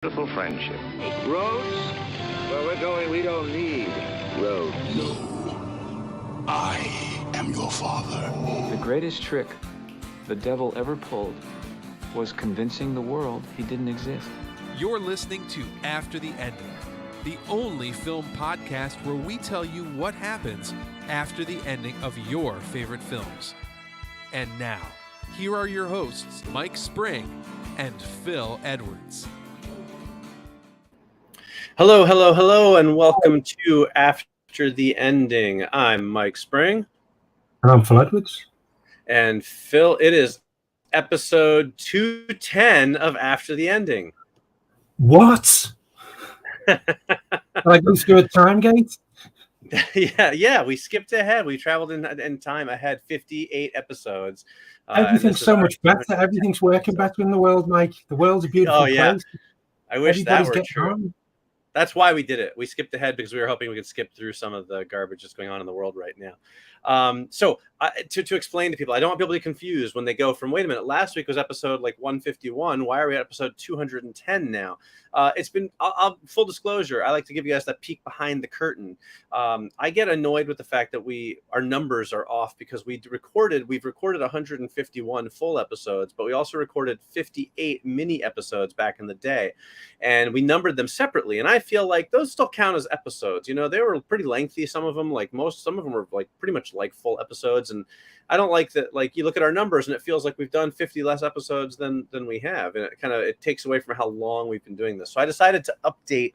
beautiful friendship. Roads? Where we're going, we don't need roads. No. I am your father. The greatest trick the devil ever pulled was convincing the world he didn't exist. You're listening to After the Ending, the only film podcast where we tell you what happens after the ending of your favorite films. And now, here are your hosts, Mike Spring and Phil Edwards. Hello, and welcome to After the Ending. I'm Mike Spring. And I'm Phil Edwards. And Phil, it is episode 210 of After the Ending. What? Like let's do a time gate? Yeah, we skipped ahead. We traveled in time ahead 58 episodes. Everything's so much better. Everything's working better in the world, Mike. The world's a beautiful place. I wish that were true. On. That's why we did it. We skipped ahead because we were hoping we could skip through some of the garbage that's going on in the world right now. To explain to people, I don't want people to be confused when they go from, wait a minute, last week was episode like 151. Why are we at episode 210 now? It's been, full disclosure, I like to give you guys that peek behind the curtain. I get annoyed with the fact that our numbers are off because we've recorded 151 full episodes, but we also recorded 58 mini episodes back in the day, and we numbered them separately. And I feel like those still count as episodes. You know, they were pretty lengthy. Some of them were like pretty much like full episodes. And I don't like that. Like, you look at our numbers and it feels like we've done 50 less episodes than we have. And it takes away from how long we've been doing this. So I decided to update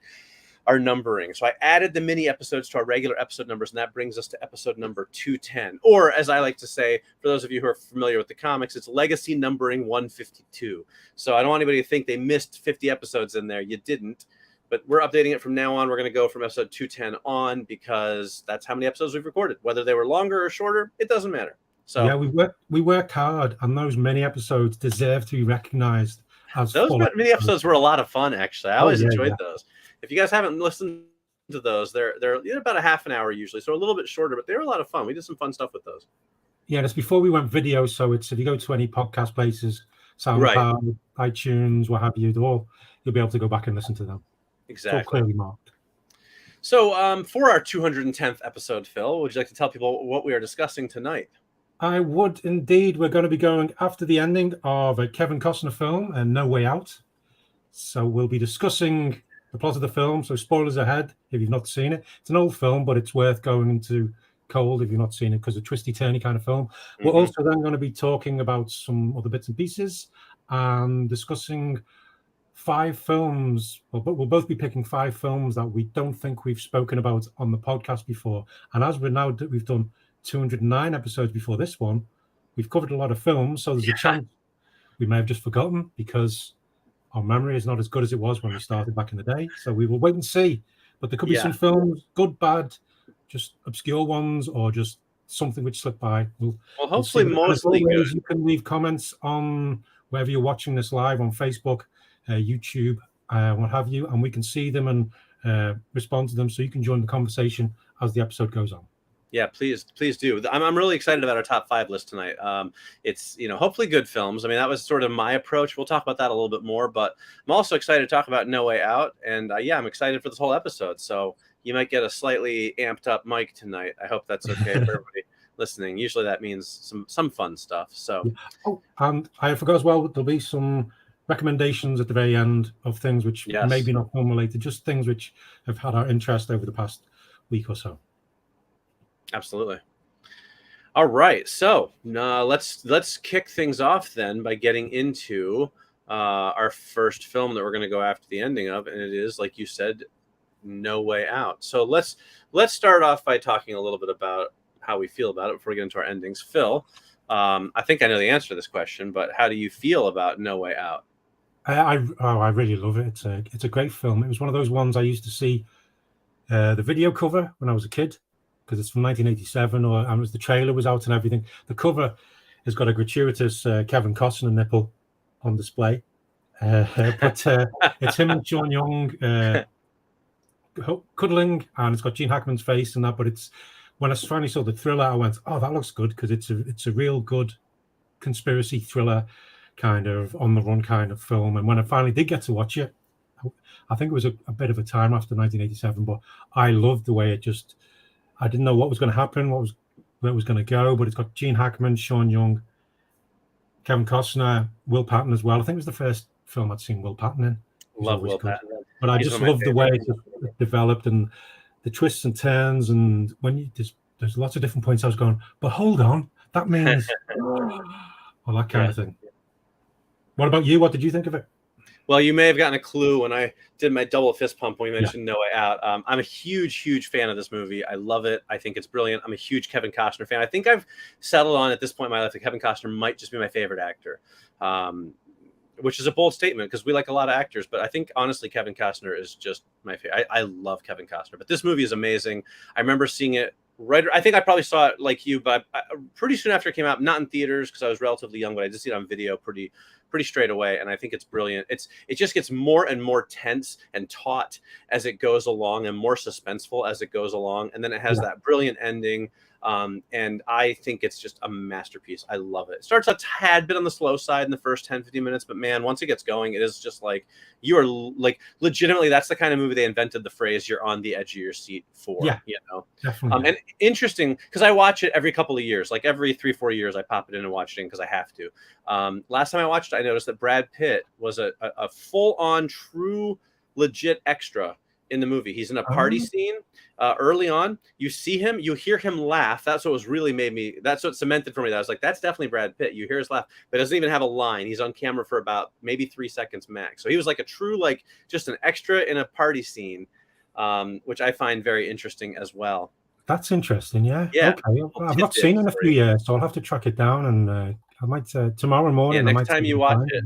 our numbering. So I added the mini episodes to our regular episode numbers, and that brings us to episode number 210. Or, as I like to say, for those of you who are familiar with the comics, it's legacy numbering 152. So I don't want anybody to think they missed 50 episodes in there. You didn't. But we're updating it from now on. We're going to go from episode 210 on because that's how many episodes we've recorded. Whether they were longer or shorter, it doesn't matter. So yeah, we worked hard, and those many episodes deserve to be recognized as those mini episodes were a lot of fun. Actually, I always enjoyed those. If you guys haven't listened to those, they're about a half an hour usually, so a little bit shorter, but they were a lot of fun. We did some fun stuff with those. Yeah, that's before we went video. So it's, if you go to any podcast places, SoundCloud, iTunes, what have you, you'll be able to go back and listen to them. Exactly. It's all clearly marked. So for our 210th episode, Phil, would you like to tell people what we are discussing tonight? I would indeed. We're going to be going after the ending of a Kevin Costner film, and No Way Out. So we'll be discussing the plot of the film. So spoilers ahead if you've not seen it. It's an old film, but it's worth going into cold if you've not seen it because it's a twisty-turny kind of film. Mm-hmm. We're also then going to be talking about some other bits and pieces and discussing 5 films. But we'll both be picking 5 films that we don't think we've spoken about on the podcast before. And as we've done 209 episodes before this one, we've covered a lot of films, so there's a chance we may have just forgotten because our memory is not as good as it was when we started back in the day. So we will wait and see. But there could be some films, good, bad, just obscure ones, or just something which slipped by. Well, hopefully mostly good. You can leave comments on wherever you're watching this live on Facebook, YouTube, what have you, and we can see them and respond to them, so you can join the conversation as the episode goes on. Yeah, please do. I'm really excited about our top 5 list tonight. It's, hopefully good films. I mean, that was sort of my approach. We'll talk about that a little bit more, but I'm also excited to talk about No Way Out. And I'm excited for this whole episode. So you might get a slightly amped up mic tonight. I hope that's okay for everybody listening. Usually that means some fun stuff. So, and I forgot as well, there'll be some recommendations at the very end of things which maybe not film related, just things which have had our interest over the past week or so. Absolutely. All right, so let's kick things off then by getting into our first film that we're going to go after the ending of, and it is, like you said, No Way Out. So let's start off by talking a little bit about how we feel about it before we get into our endings. Phil, I think I know the answer to this question, but how do you feel about No Way Out? I really love it. It's a great film. It was one of those ones I used to see the video cover when I was a kid, because it's from 1987, and the trailer was out and everything. The cover has got a gratuitous Kevin Costner nipple on display, but it's him and Sean Young cuddling, and it's got Gene Hackman's face and that. But it's, when I finally saw the thriller, I went, "Oh, that looks good," because it's a real good conspiracy thriller, kind of on the run kind of film. And when I finally did get to watch it, I think it was a bit of a time after 1987, but I loved the way it just. I didn't know what was going to happen, where it was going to go, but it's got Gene Hackman, Sean Young, Kevin Costner, Will Patton as well. I think it was the first film I'd seen Will Patton in. Love Will Patton. But I just loved the way it developed and the twists and turns. And when there's lots of different points I was going, but hold on, that means well, that kind of thing. What about you? What did you think of it? Well, you may have gotten a clue when I did my double fist pump when we mentioned No Way Out. I'm a huge fan of this movie. I love it. I think it's brilliant. I'm a huge Kevin Costner fan. I think I've settled on at this point in my life that Kevin Costner might just be my favorite actor, which is a bold statement because we like a lot of actors. But I think, honestly, Kevin Costner is just my favorite. I love Kevin Costner. But this movie is amazing. I remember seeing it I think I probably saw it like you, but pretty soon after it came out, not in theaters because I was relatively young, but I did see it on video pretty straight away, and I think it's brilliant. It just gets more and more tense and taut as it goes along, and more suspenseful as it goes along, and then it has that brilliant ending. And I think it's just a masterpiece. I love it. It starts a tad bit on the slow side in the first 10-15 minutes, but man, once it gets going, it is just like you are like legitimately. That's the kind of movie they invented the phrase "you're on the edge of your seat" for. Yeah, you know. Definitely. And interesting because I watch it every couple of years, like every 3-4 years, I pop it in and watch it because I have to. Last time I watched it, I noticed that Brad Pitt was a full-on, true, legit extra in the movie. He's in a party scene early on. You see him, you hear him laugh. That's what was really that's what cemented for me. That I was like, that's definitely Brad Pitt. You hear his laugh, but doesn't even have a line. He's on camera for about maybe 3 seconds max. So he was like a true, like just an extra in a party scene, which I find very interesting as well. That's interesting. Yeah. Yeah. Okay. Well, I've not seen it in a few years, so I'll have to track it down, and I might tomorrow morning. Yeah, next time you watch it.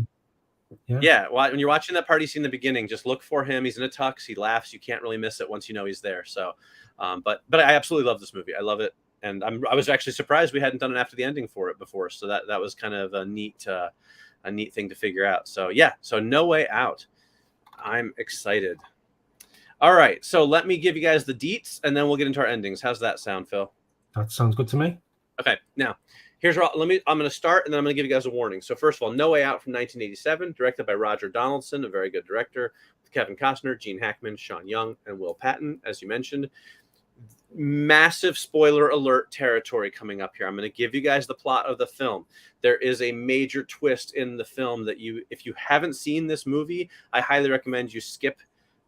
Yeah. When you're watching that party scene in the beginning, just look for him. He's in a tux. He laughs. You can't really miss it once you know he's there. So, but I absolutely love this movie. I love it, and I was actually surprised we hadn't done an after the ending for it before. So that was kind of a neat thing to figure out. So yeah, so No Way Out. I'm excited. All right, so let me give you guys the deets, and then we'll get into our endings. How's that sound, Phil? That sounds good to me. Okay, now. Here's what I'm going to start, and then I'm going to give you guys a warning. So first of all, No Way Out from 1987, directed by Roger Donaldson, a very good director, with Kevin Costner, Gene Hackman, Sean Young, and Will Patton, as you mentioned. Massive spoiler alert territory coming up here. I'm going to give you guys the plot of the film. There is a major twist in the film that if you haven't seen this movie, I highly recommend you skip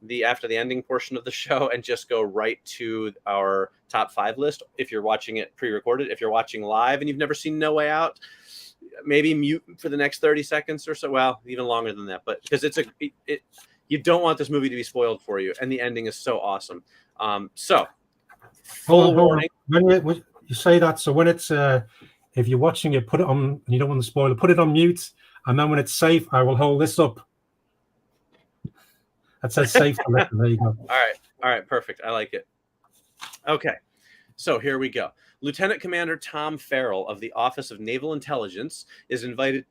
the after the ending portion of the show and just go right to our top 5 list. If you're watching it pre-recorded, if you're watching live and you've never seen No Way Out, maybe mute for the next 30 seconds or so. Well, even longer than that, but because you don't want this movie to be spoiled for you. And the ending is so awesome. So full warning. When you say that, so when it's, if you're watching it, put it on, and you don't want to spoil it, put it on mute. And then when it's safe, I will hold this up. That says safe to listen. There you go. All right, perfect. I like it. Okay, so here we go. Lieutenant Commander Tom Farrell of the Office of Naval Intelligence is invited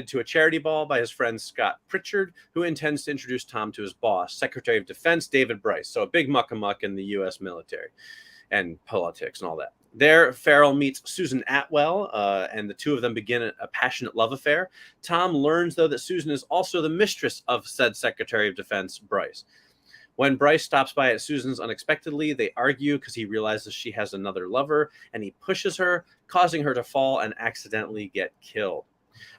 to a charity ball by his friend Scott Pritchard, who intends to introduce Tom to his boss, Secretary of Defense David Bryce. So a big muck-a-muck in the U.S. military and politics and all that. There, Farrell meets Susan Atwell, and the two of them begin a passionate love affair. Tom learns, though, that Susan is also the mistress of said Secretary of Defense, Bryce. When Bryce stops by at Susan's unexpectedly, they argue because he realizes she has another lover, and he pushes her, causing her to fall and accidentally get killed.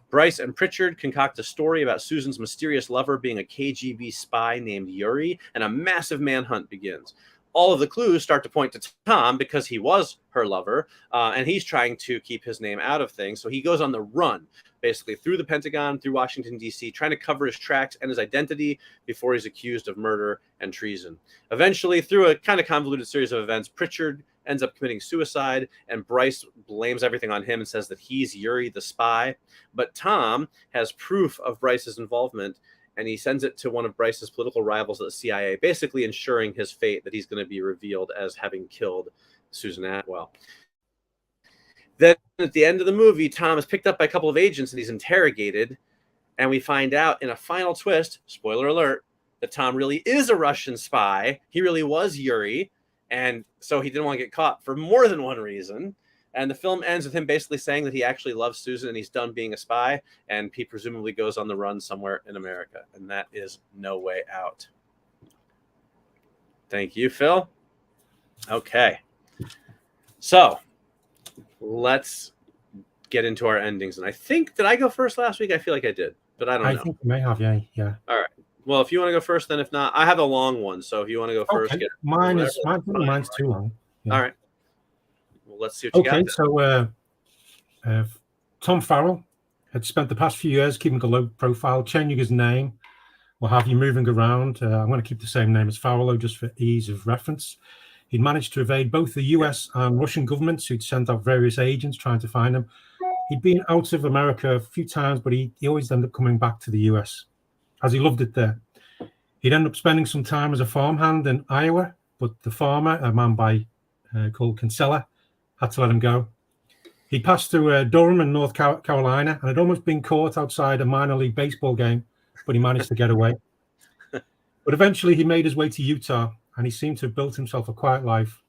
Bryce and Pritchard concoct a story about Susan's mysterious lover being a KGB spy named Yuri, and a massive manhunt begins. All of the clues start to point to Tom because he was her lover, and he's trying to keep his name out of things. So he goes on the run, basically through the Pentagon, through Washington, D.C., trying to cover his tracks and his identity before he's accused of murder and treason. Eventually, through a kind of convoluted series of events, Pritchard ends up committing suicide, and Bryce blames everything on him and says that he's Yuri the spy. But Tom has proof of Bryce's involvement, and he sends it to one of Bryce's political rivals at the CIA, basically ensuring his fate, that he's going to be revealed as having killed Susan Atwell. Then at the end of the movie, Tom is picked up by a couple of agents and he's interrogated, and we find out in a final twist, spoiler alert, that Tom really is a Russian spy. He really was Yuri, and so he didn't want to get caught for more than one reason. And the film ends with him basically saying that he actually loves Susan and he's done being a spy, and he presumably goes on the run somewhere in America. And that is No Way Out. Thank you, Phil. Okay. So let's get into our endings. And I think, did I go first last week? I feel like I did, but I don't know. I think you may have, yeah. All right. Well, if you want to go first, then if not, I have a long one. So if you want to go first, Okay. Mine's too long. Yeah. All right. Well, let's see what you got. Okay, so Tom Farrell had spent the past few years keeping a low profile, changing his name, or have you moving around. I'm going to keep the same name as Farrell, just for ease of reference. He'd managed to evade both the US and Russian governments, who'd sent out various agents trying to find him. He'd been out of America a few times, but he always ended up coming back to the US, as he loved it there. He'd end up spending some time as a farmhand in Iowa, but the farmer, a man called Kinsella, had to let him go. He passed through Durham in North Carolina and had almost been caught outside a minor league baseball game, but he managed to get away. But eventually he made his way to Utah, and he seemed to have built himself a quiet life,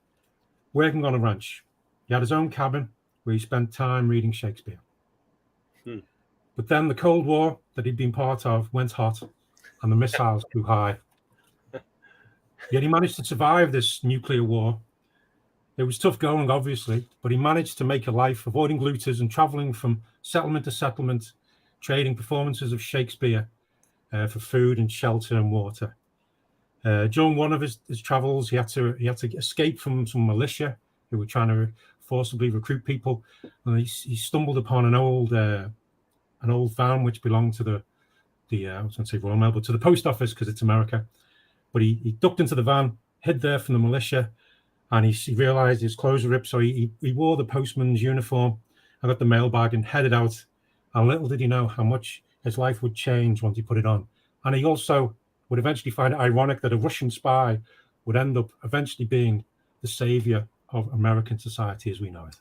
working on a ranch. He had his own cabin where he spent time reading Shakespeare. But then the Cold War that he'd been part of went hot, and the missiles flew high. Yet he managed to survive this nuclear war. It was tough going, obviously, but he managed to make a life avoiding looters and traveling from settlement to settlement, trading performances of Shakespeare for food and shelter and water. During one of his travels, he had to escape from some militia who were trying to forcibly recruit people, and he stumbled upon an old van which belonged to the I was going to say Royal Mail, but to the post office because it's America. But he ducked into the van, hid there from the militia, and he realized his clothes were ripped, so he wore the postman's uniform and got the mail bag and headed out. And little did he know how much his life would change once he put it on. And he also would eventually find it ironic that a Russian spy would end up eventually being the savior of American society as we know it.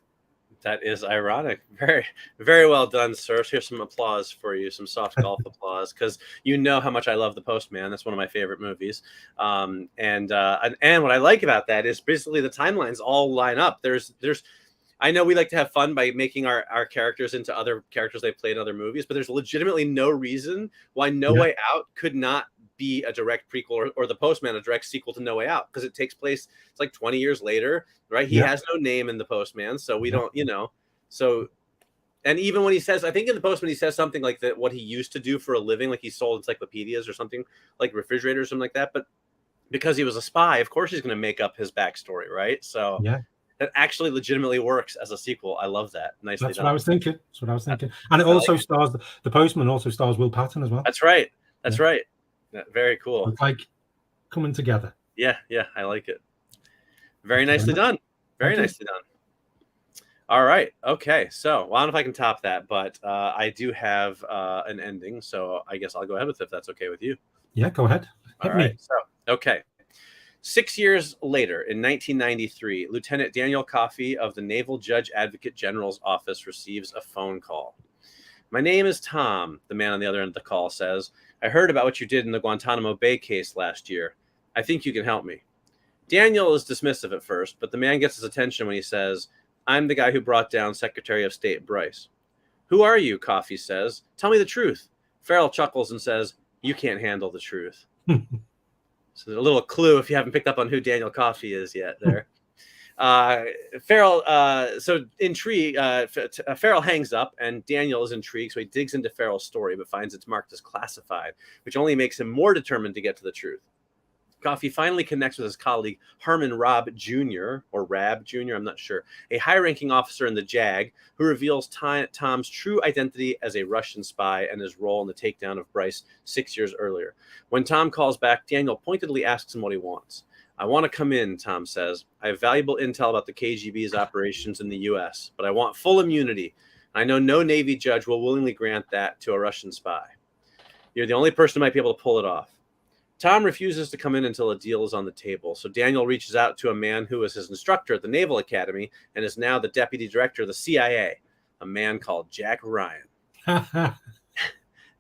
That is ironic. Very, very well done, sir. Here's some applause for you, some soft golf applause, because you know how much I love The Postman. That's one of my favorite movies. And what I like about that is basically the timelines all line up. I know we like to have fun by making our characters into other characters they've played in other movies, but there's legitimately no reason why No Way Out could not be a direct prequel or The Postman a direct sequel to No Way Out, because it takes place, it's like 20 years later, right? He has no name in The Postman, so we don't, so, and even when he says, I think in The Postman he says something like that, what he used to do for a living, like he sold encyclopedias or something, like refrigerators or something like that, but because he was a spy, of course he's going to make up his backstory, right? So that actually legitimately works as a sequel. I love that. Nicely That's done. what I was thinking. And it also stars, The Postman also stars Will Patton as well. That's right. Right. Very cool. It's like coming together. Yeah, I like it. Very nicely done. Very nicely done. All right. Okay. So, well, I don't know if I can top that, but I do have an ending. So I guess I'll go ahead with it if that's okay with you. Yeah, go ahead. All right. So, okay. 6 years later, in 1993, Lieutenant Daniel Coffey of the Naval Judge Advocate General's office receives a phone call. My name is Tom, the man on the other end of the call says. I heard about what you did in the Guantanamo Bay case last year. I think you can help me. Daniel is dismissive at first, but the man gets his attention when he says, I'm the guy who brought down Secretary of State Bryce. Who are you? Coffey says. Tell me the truth. Farrell chuckles and says, you can't handle the truth. So a little clue if you haven't picked up on who Daniel Coffey is yet there. Farrell, so intrigued, Farrell hangs up and Daniel is intrigued. So he digs into Farrell's story, but finds it's marked as classified, which only makes him more determined to get to the truth. Coffey finally connects with his colleague, Herman Raab Jr., or Raab Jr., I'm not sure, a high-ranking officer in the JAG, who reveals Tom's true identity as a Russian spy and his role in the takedown of Bryce 6 years earlier. When Tom calls back, Daniel pointedly asks him what he wants. I want to come in, Tom says. I have valuable intel about the KGB's operations in the U.S., but I want full immunity. I know no Navy judge will willingly grant that to a Russian spy. You're the only person who might be able to pull it off. Tom refuses to come in until a deal is on the table, so Daniel reaches out to a man who was his instructor at the Naval Academy and is now the deputy director of the CIA, a man called Jack Ryan.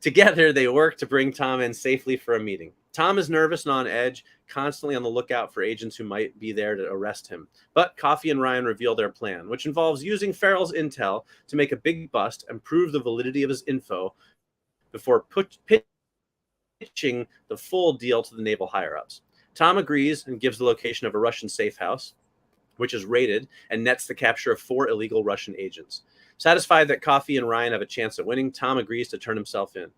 Together, they work to bring Tom in safely for a meeting. Tom is nervous and on edge, constantly on the lookout for agents who might be there to arrest him. But Coffee and Ryan reveal their plan, which involves using Farrell's intel to make a big bust and prove the validity of his info before pitching the full deal to the naval higher-ups. Tom agrees and gives the location of a Russian safe house, which is raided and nets the capture of 4 illegal Russian agents. Satisfied that Coffee and Ryan have a chance at winning, Tom agrees to turn himself in.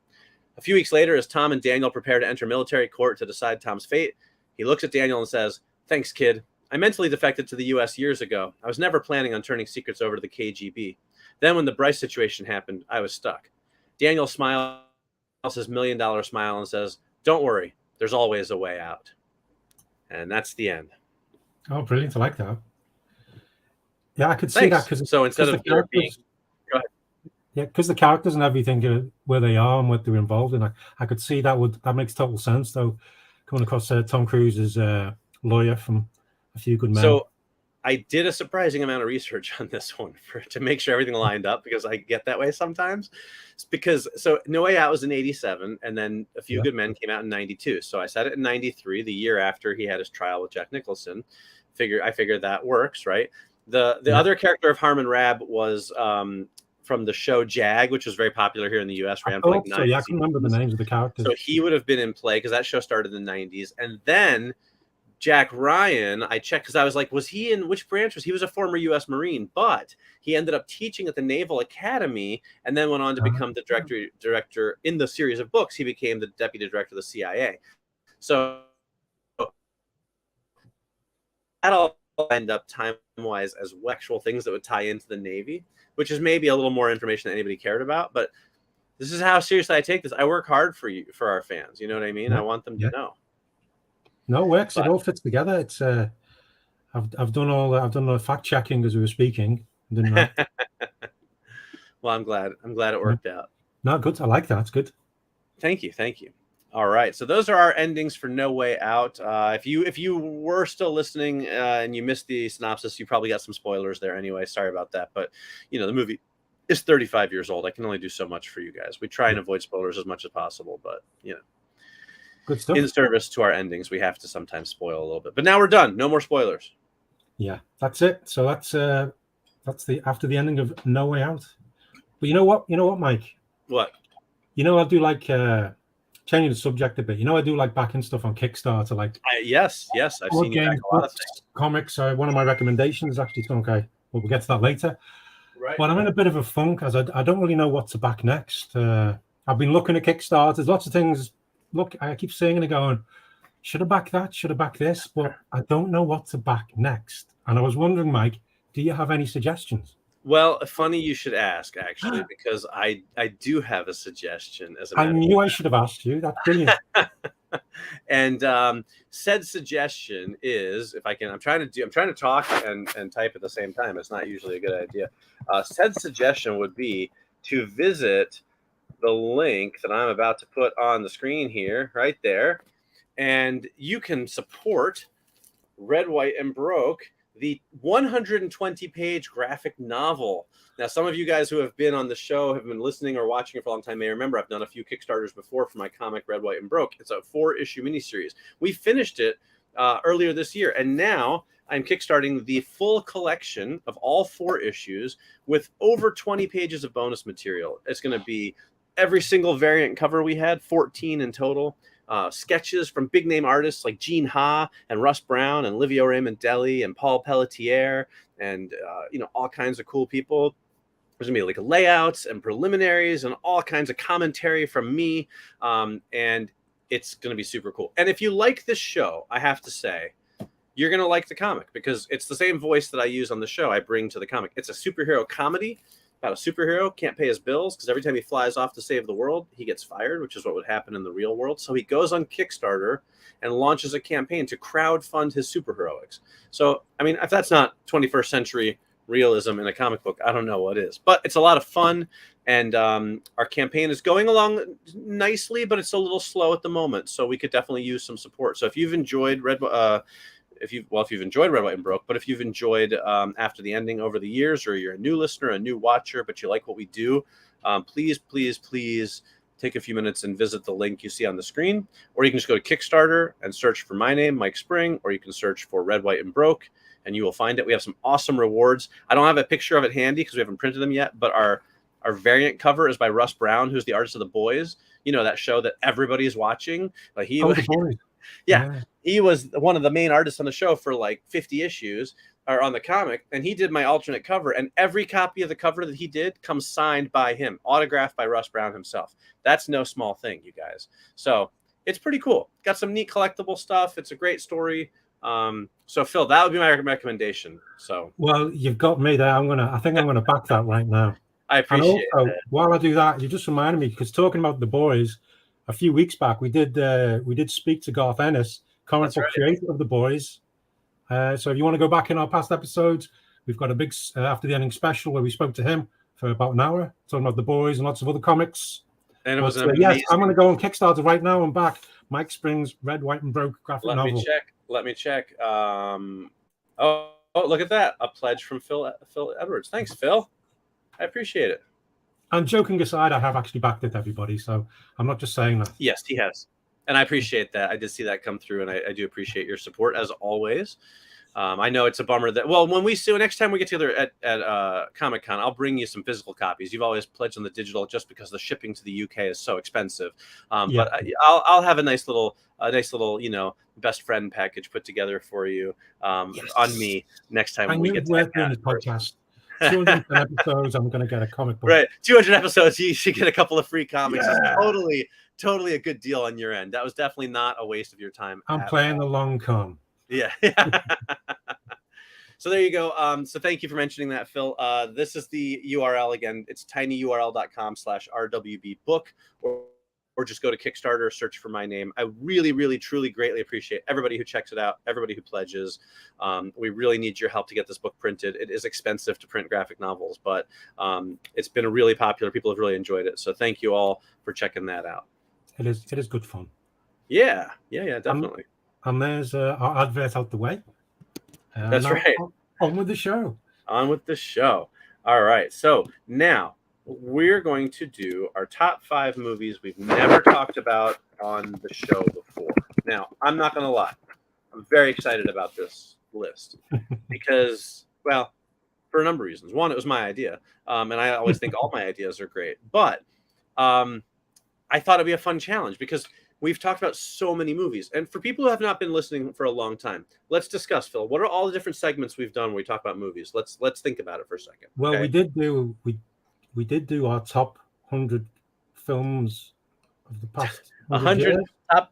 A few weeks later, as Tom and Daniel prepare to enter military court to decide Tom's fate, he looks at Daniel and says, "Thanks, kid. I mentally defected to the U.S. years ago. I was never planning on turning secrets over to the KGB. Then when the Bryce situation happened, I was stuck." Daniel smiles his $1 million smile and says, "Don't worry. There's always a way out." And that's the end. Oh, brilliant. I like that. Yeah, I could see that. So instead of there being... Go ahead. Yeah, because the characters and everything, where they are and what they're involved in, I could see that makes total sense. Though, coming across Tom Cruise's lawyer from A Few Good Men. So I did a surprising amount of research on this one to make sure everything lined up, because I get that way sometimes. It's because No Way Out was in '87, and then A Few Good Men came out in '92. So I said it in '93, the year after he had his trial with Jack Nicholson. I figured that works, right? The other character of Harmon Rabb was from the show Jag, which was very popular here in the U.S. Ran for like 9 I can remember the names of the characters. So he would have been in play because that show started in the '90s. And then Jack Ryan, I checked because I was like, was he in which branch? He was a former U.S. Marine, but he ended up teaching at the Naval Academy and then went on to become the director in the series of books. He became the deputy director of the CIA. So that all end up time-wise as actual things that would tie into the Navy, which is maybe a little more information than anybody cared about. But this is how seriously I take this. I work hard for our fans. You know what I mean? I want them to know. No, it works. It all fits together. It's I've done the fact checking as we were speaking, didn't I? Well, I'm glad it worked out. No, good. I like that. It's good. Thank you. All right, so those are our endings for No Way Out. If you were still listening and you missed the synopsis, you probably got some spoilers there anyway. Sorry about that, but the movie is 35 years old. I can only do so much for you guys. We try and avoid spoilers as much as possible, but good stuff. In service to our endings, we have to sometimes spoil a little bit. But now we're done. No more spoilers. Yeah, that's it. So that's after the ending of No Way Out. But you know what, Mike? What? I do like. Changing the subject a bit, I do like backing stuff on Kickstarter. Like yes, I've seen you back a lot of things. Comics. One of my recommendations actually. Okay, well, we'll get to that later. Right. But I'm in a bit of a funk as I don't really know what to back next. I've been looking at Kickstarters, lots of things. Look, I keep saying and going, should I back that? Should I back this? But I don't know what to back next. And I was wondering, Mike, do you have any suggestions? Well, funny you should ask, actually, because I do have a suggestion. I knew I should have asked you. That's brilliant. And said suggestion is, if I can, I'm trying to talk and type at the same time. It's not usually a good idea. Said suggestion would be to visit the link that I'm about to put on the screen here, right there, and you can support Red, White, and Broke, the 120-page graphic novel. Now, some of you guys who have been on the show, have been listening or watching it for a long time, may remember I've done a few Kickstarters before for my comic Red, White, and Broke. It's a 4-issue miniseries. We finished it earlier this year, and now I'm kickstarting the full collection of all 4 issues with over 20 pages of bonus material. It's going to be every single variant cover we had, 14 in total. Sketches from big name artists like Gene Ha and Russ Brown and Livio Ramondelli and Paul Pelletier and all kinds of cool people. There's gonna be like layouts and preliminaries and all kinds of commentary from me, and it's gonna be super cool. And if you like this show, I have to say, you're gonna like the comic because it's the same voice that I use on the show I bring to the comic. It's a superhero comedy about a superhero can't pay his bills because every time he flies off to save the world, he gets fired, which is what would happen in the real world. So he goes on Kickstarter and launches a campaign to crowdfund his superheroics. So, I mean, if that's not 21st century realism in a comic book, I don't know what is. But it's a lot of fun, and our campaign is going along nicely, but it's a little slow at the moment. So we could definitely use some support. So if you've enjoyed if you've enjoyed Red, White, and Broke, but if you've enjoyed After the Ending over the years, or you're a new listener, a new watcher, but you like what we do, please take a few minutes and visit the link you see on the screen, or you can just go to Kickstarter and search for my name, Mike Spring, or you can search for Red, White, and Broke, and you will find it. We have some awesome rewards. I don't have a picture of it handy because we haven't printed them yet, but our variant cover is by Russ Brown, who's the artist of The Boys. You know, that show that everybody is watching. Like he was one of the main artists on the show for like 50 issues, or on the comic, and he did my alternate cover, and every copy of the cover that he did comes signed by him, autographed by Russ Brown himself. That's no small thing, you guys. So it's pretty cool. Got some neat collectible stuff. It's a great story. So Phil, that would be my recommendation. So well, you've got me there. I think I'm gonna back that right now. I appreciate it. While I do that, you just reminded me, because talking about The Boys, a few weeks back we did speak to Garth Ennis, comic book creator of The Boys. So if you want to go back in our past episodes, we've got a big After the Ending special where we spoke to him for about an hour, talking about The Boys and lots of other comics. And it was yes, I'm going to go on Kickstarter right now and back Mike Spring's Red, White, and Broke graphic novel. Let me check. Oh, look at that. A pledge from Phil Edwards. Thanks, Phil. I appreciate it. And joking aside, I have actually backed it, everybody. So I'm not just saying that. Yes, he has. And I appreciate that. I did see that come through, and I do appreciate your support as always. I know it's a bummer that, well, next time we get together at Comic-Con, I'll bring you some physical copies. You've always pledged on the digital just because the shipping to the UK is so expensive. But I'll have a nice little, best friend package put together for you on me next time we get to the podcast. 200 episodes, I'm going to get a comic book. Right, 200 episodes, you should get a couple of free comics. Yeah. It's totally a good deal on your end. That was definitely not a waste of your time. I'm playing the long con. Yeah. So there you go. So thank you for mentioning that, Phil. This is the URL again. It's tinyurl.com/rwbbook, or just go to Kickstarter, search for my name. I really, really, truly, greatly appreciate everybody who checks it out, everybody who pledges. We really need your help to get this book printed. It is expensive to print graphic novels, but it's been really popular. People have really enjoyed it. So thank you all for checking that out. It is good fun. Yeah, definitely. And there's our advert out the way. That's right. On with the show. All right. So now we're going to do our top 5 movies we've never talked about on the show before. Now, I'm not going to lie. I'm very excited about this list because, well, for a number of reasons. One, it was my idea. And I always think all my ideas are great. But I thought it'd be a fun challenge because we've talked about so many movies. And for people who have not been listening for a long time, let's discuss, Phil, what are all the different segments we've done where we talk about movies? Let's think about it for a second. Well, okay? we did do our top 100 films of the past 100 top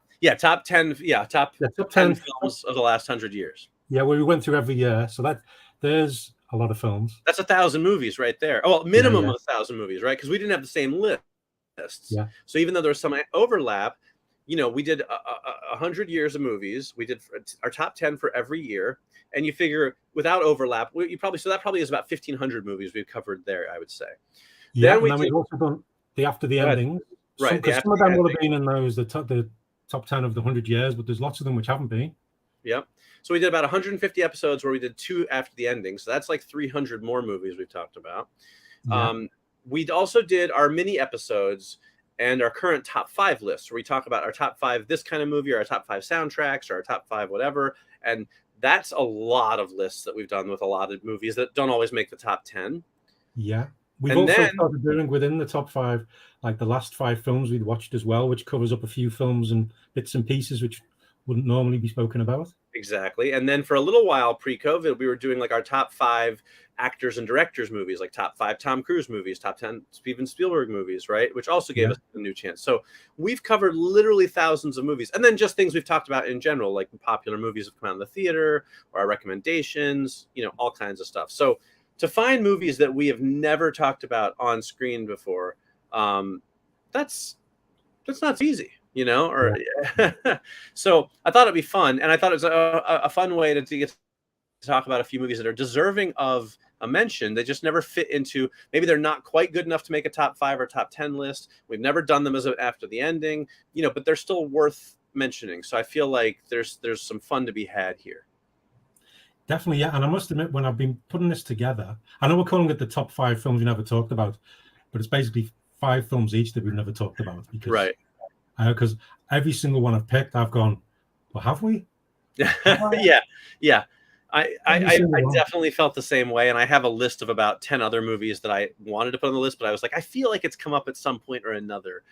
10 top 10 films of the last 100 years. Yeah, well, we went through every year, so there's a lot of films. That's 1,000 movies right there. Oh, well, minimum of 1,000 movies, right? Because we didn't have the same lists. Yeah. So even though there was some overlap, we did 100 years of movies. We did our top 10 for every year, and you figure without overlap, that probably is about 1,500 movies we've covered there, I would say. Yeah, and then we've also done the After the Ending. Right. Some of them will have been in those the top 10 of the 100 years, but there's lots of them which haven't been. Yep. So we did about 150 episodes where we did 2 After the Ending. So that's like 300 more movies we've talked about. Yeah. We also did our mini episodes and our current top 5 lists where we talk about our top 5 this kind of movie, or our top 5 soundtracks, or our top 5 whatever. And that's a lot of lists that we've done with a lot of movies that don't always make the top 10. Yeah. We've also started doing within the top 5, like the last 5 films we'd watched as well, which covers up a few films and bits and pieces which wouldn't normally be spoken about. Exactly. And then for a little while pre-COVID, we were doing like our top 5 actors and directors movies, like top 5 Tom Cruise movies, top 10 Steven Spielberg movies, right? Which also gave us a new chance. So we've covered literally thousands of movies, and then just things we've talked about in general, like popular movies have come out in the theater, or our recommendations, all kinds of stuff. So to find movies that we have never talked about on screen before, that's not easy, So I thought it'd be fun, and I thought it was a fun way to get to talk about a few movies that are deserving of a mention. They just never fit into, maybe they're not quite good enough to make a top 5 or top 10 list. We've never done them as After the Ending, but they're still worth mentioning. So I feel like there's some fun to be had here. Definitely, yeah. And I must admit, when I've been putting this together, I know we're calling it the top 5 films we never talked about, but it's basically 5 films each that we've never talked about Right. Because every single one I've picked, I've gone, well, have we? Yeah. I one. definitely felt the same way, and I have a list of about 10 other movies that I wanted to put on the list, but I was like, I feel like it's come up at some point or another,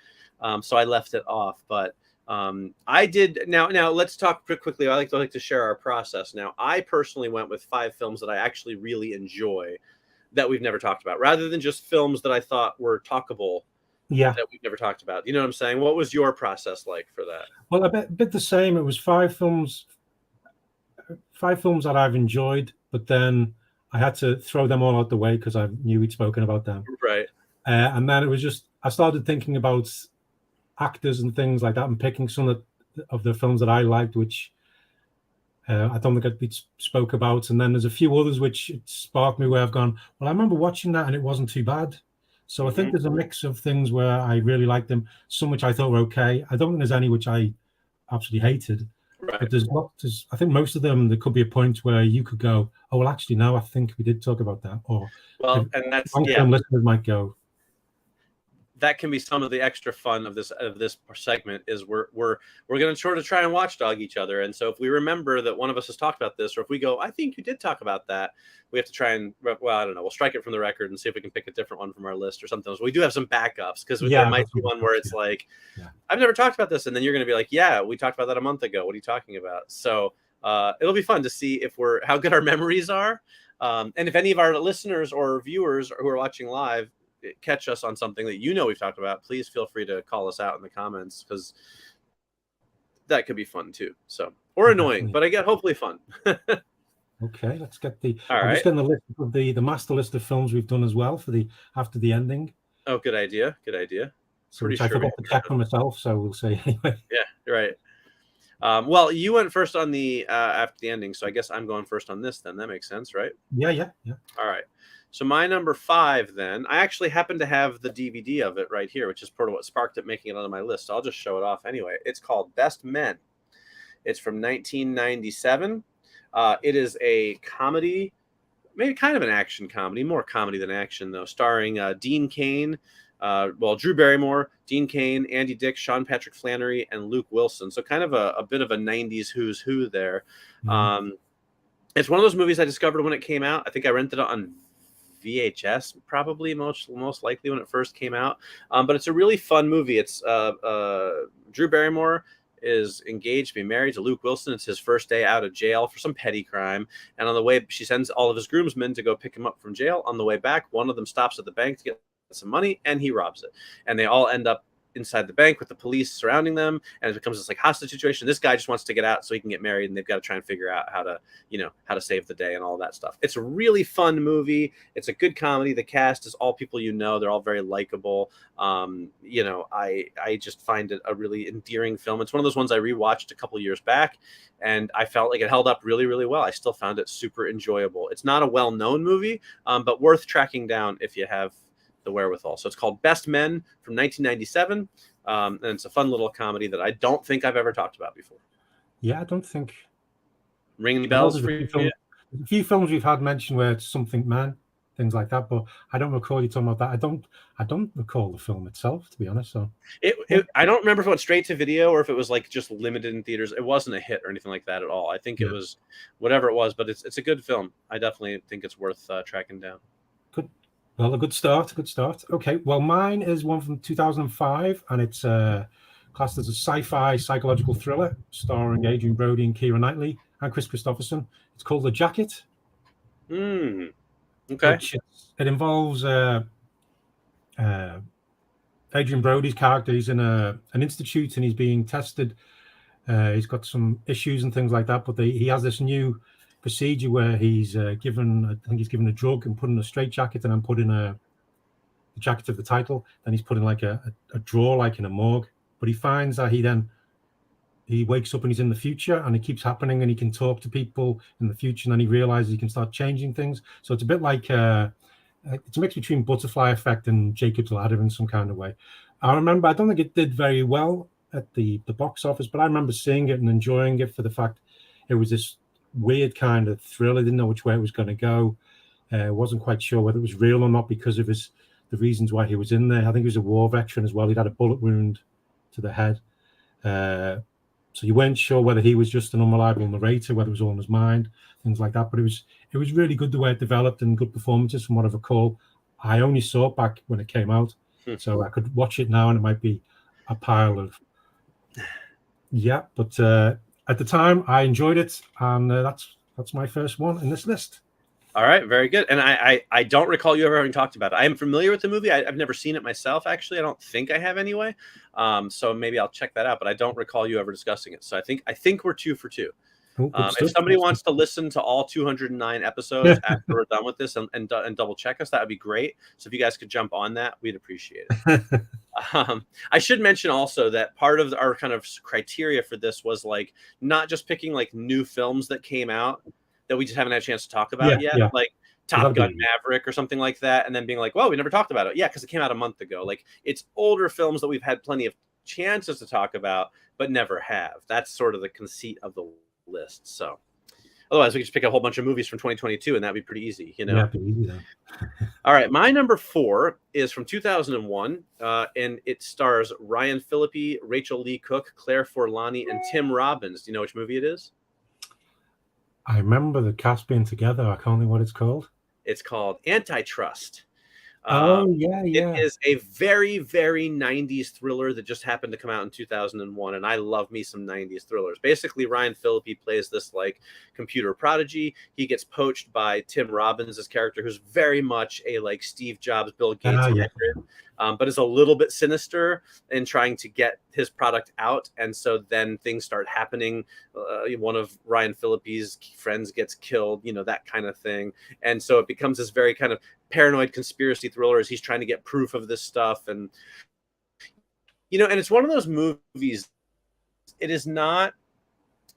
so I left it off. But I did. Now let's talk quickly. I like to share our process. Now, I personally went with 5 films that I actually really enjoy that we've never talked about, rather than just films that I thought were talkable. Yeah, that we've never talked about. You know what I'm saying? What was your process like for that? well, a bit the same. It was 5 films that I've enjoyed, but then I had to throw them all out the way because I knew we'd spoken about them. Right. And then it was just, I started thinking about actors and things like that and picking some of the films that I liked, which I don't think we spoke about. And then there's a few others which sparked me where I've gone, well, I remember watching that and it wasn't too bad. So I think there's a mix of things where I really liked them, some which I thought were okay. I don't think there's any which I absolutely hated. Right. But I think most of them, there could be a point where you could go, oh, well, actually, no, I think we did talk about that. Or, well, and that's, long-term listeners might go, that can be some of the extra fun of this segment is we're going to sort of try and watchdog each other. And so if we remember that one of us has talked about this, or if we go, I think you did talk about that, we have to try and, well, I don't know, we'll strike it from the record and see if we can pick a different one from our list or something else. We do have some backups because there might be one where it's like, I've never talked about this. And then you're going to be like, yeah, we talked about that a month ago. What are you talking about? So it'll be fun to see how good our memories are. And if any of our listeners or viewers who are watching live catch us on something that we've talked about, please feel free to call us out in the comments, because that could be fun too. So, or annoying, but I get hopefully fun. Okay, let's get just getting the list of the master list of films we've done as well for the after the ending. Oh, good idea. So I forgot to check for myself, so we'll see anyway. Yeah, right. Well, you went first on the after the ending, so I guess I'm going first on this then. That makes sense, right? Yeah. All right. So my number 5 then, I actually happen to have the DVD of it right here, which is part of what sparked it making it onto my list. So I'll just show it off anyway. It's called Best Men. It's from 1997. It is a comedy, maybe kind of an action comedy, more comedy than action though, starring Dean Cain, Drew Barrymore, Dean Cain, Andy Dick, Sean Patrick Flannery, and Luke Wilson. So kind of a bit of a 90s who's who there. It's one of those movies I discovered when it came out. I think I rented it on VHS, probably most likely when it first came out. But it's a really fun movie. It's Drew Barrymore is engaged to be married to Luke Wilson. It's his first day out of jail for some petty crime. And on the way, she sends all of his groomsmen to go pick him up from jail. On the way back, one of them stops at the bank to get some money, and he robs it. And they all end up inside the bank with the police surrounding them, and it becomes this like hostage situation. This guy just wants to get out so he can get married, and they've got to try and figure out how to save the day and all that stuff. It's a really fun movie. It's a good comedy. The cast is all people they're all very likable. I just find it a really endearing film. It's one of those ones I rewatched a couple years back, and I felt like it held up really, really well. I still found it super enjoyable. It's not a well-known movie, but worth tracking down if you have the wherewithal. So it's called Best Men from 1997, and it's a fun little comedy that I don't think I've ever talked about before. Yeah, I don't think. Ringing the bells for you? A few films we've had mentioned where it's something man, things like that, but I don't recall you talking about that. I don't recall the film itself, to be honest. So I don't remember if it went straight to video or if it was like just limited in theaters. It wasn't a hit or anything like that at all. I think it was whatever it was, but it's a good film. I definitely think it's worth tracking down. Good. Well, a good start. Okay, well, mine is one from 2005, and it's classed as a sci-fi psychological thriller starring Adrian Brody and Keira Knightley and Chris Christopherson. It's called The Jacket. Okay. It involves Adrian Brody's character. He's in an institute and he's being tested. He's got some issues and things like that, but he has this new procedure where he's given a drug and put in a straitjacket and then put in the jacket of the title. Then he's put in like a drawer, like in a morgue. But he finds that he wakes up and he's in the future, and it keeps happening, and he can talk to people in the future, and then he realizes he can start changing things. So it's a bit like it's a mix between Butterfly Effect and Jacob's Ladder in some kind of way. I don't think it did very well at the box office, but I remember seeing it and enjoying it for the fact it was this weird kind of thrill. I didn't know which way it was going to go. Wasn't quite sure whether it was real or not because of his the reasons why he was in there. I think he was a war veteran as well. He'd had a bullet wound to the head. So you weren't sure whether he was just an unreliable narrator, whether it was all in his mind, things like that. But it was really good the way it developed and good performances from what I recall. I only saw it back when it came out, so I could watch it now and it might be a pile of but at the time I enjoyed it, and that's my first one in this list. All right, very good. And I don't recall you ever having talked about it. I am familiar with the movie. I've never seen it myself, actually. I don't think I have anyway. So maybe I'll check that out. But I don't recall you ever discussing it. So I think we're 2 for 2. If somebody wants to listen to all 209 episodes after we're done with this and double check us, that would be great. So if you guys could jump on that, we'd appreciate it. I should mention also that part of our kind of criteria for this was like not just picking like new films that came out that we just haven't had a chance to talk about yet, like Top Gun Maverick or something like that, and then being like, well, we never talked about it. Yeah, because it came out a month ago. Like, it's older films that we've had plenty of chances to talk about, but never have. That's sort of the conceit of the list. So otherwise, we could just pick a whole bunch of movies from 2022, and that'd be pretty easy, you know? Yeah, pretty easy, though. All right, my number 4 is from 2001, and it stars Ryan Phillippe, Rachel Lee Cook, Claire Forlani, and Tim Robbins. Do you know which movie it is? I remember the cast being together. I can't think what it's called. It's called AntiTrust. It is a very, very 90s thriller that just happened to come out in 2001, and I love me some 90s thrillers. Basically, Ryan Phillippe plays this like computer prodigy. He gets poached by Tim Robbins' character, who's very much a like Steve Jobs, Bill Gates hybrid, but is a little bit sinister in trying to get his product out. And so then things start happening. One of Ryan Phillippe's friends gets killed, you know, that kind of thing. And so it becomes this very kind of paranoid conspiracy thriller as he's trying to get proof of this stuff. And, you know, and it's one of those movies, it's not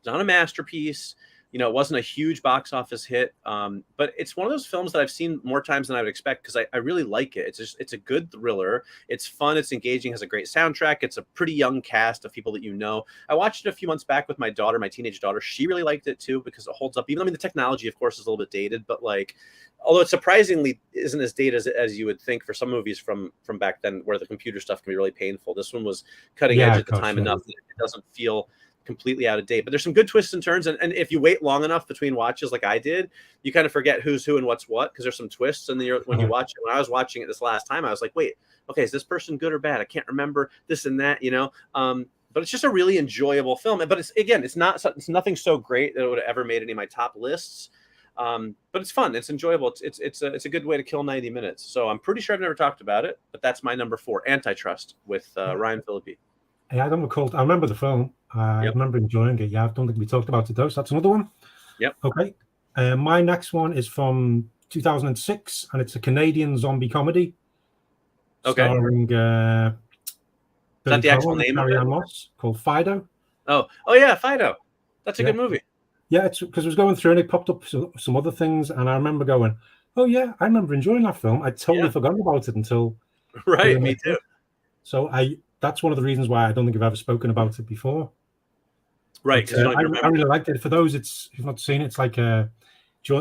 a masterpiece. You know, it wasn't a huge box office hit, but it's one of those films that I've seen more times than I would expect because I really like it. It's a good thriller. It's fun. It's engaging. Has a great soundtrack. It's a pretty young cast of people that you know. I watched it a few months back with my daughter, my teenage daughter. She really liked it too because it holds up. Even I mean, the technology, of course, is a little bit dated, but like, although it surprisingly isn't as dated as you would think for some movies from back then, where the computer stuff can be really painful. This one was cutting edge at the time enough that it doesn't feel completely out of date, but there's some good twists and turns, and if you wait long enough between watches like I did, you kind of forget who's who and what's what because there's some twists. And then when you watch it, when I was watching it this last time, I was like, wait, okay, is this person good or bad? I can't remember this and that, you know. But it's just a really enjoyable film. But it's nothing so great that it would have ever made any of my top lists. But it's fun. It's enjoyable. It's a good way to kill 90 minutes. So I'm pretty sure I've never talked about it, but that's my number 4, AntiTrust with Ryan Phillippe. Yeah, I don't recall. I remember the film. I remember enjoying it. Yeah, I don't think we talked about it though. So that's another one. Yep. Okay. My next one is from 2006, and it's a Canadian zombie comedy. Okay. Starring is that the actual name of it? Moss, called Fido. Oh yeah, Fido. That's a good movie. Yeah, it's because I was going through and it popped up some other things, and I remember going, "Oh yeah, I remember enjoying that film." I totally forgot about it until me too. So that's one of the reasons why I don't think I've ever spoken about it before. Right, because I really liked it. For those if you've not seen it, it's like during the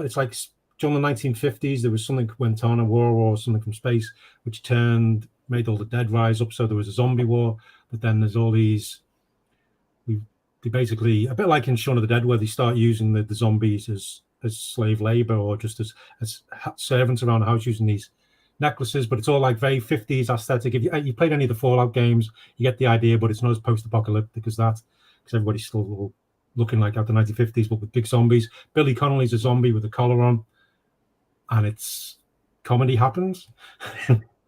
1950s there was something went on, a war or something from space, which made all the dead rise up. So there was a zombie war, but then there's all these. They basically a bit like in Shaun of the Dead, where they start using the zombies as slave labor or just as servants around the house using these necklaces, but it's all like very 50s aesthetic. If you played any of the Fallout games, you get the idea, but it's not as post-apocalyptic as that because everybody's still looking like out the 1950s, but with big zombies. Billy Connolly's a zombie with a collar on, and it's comedy happens.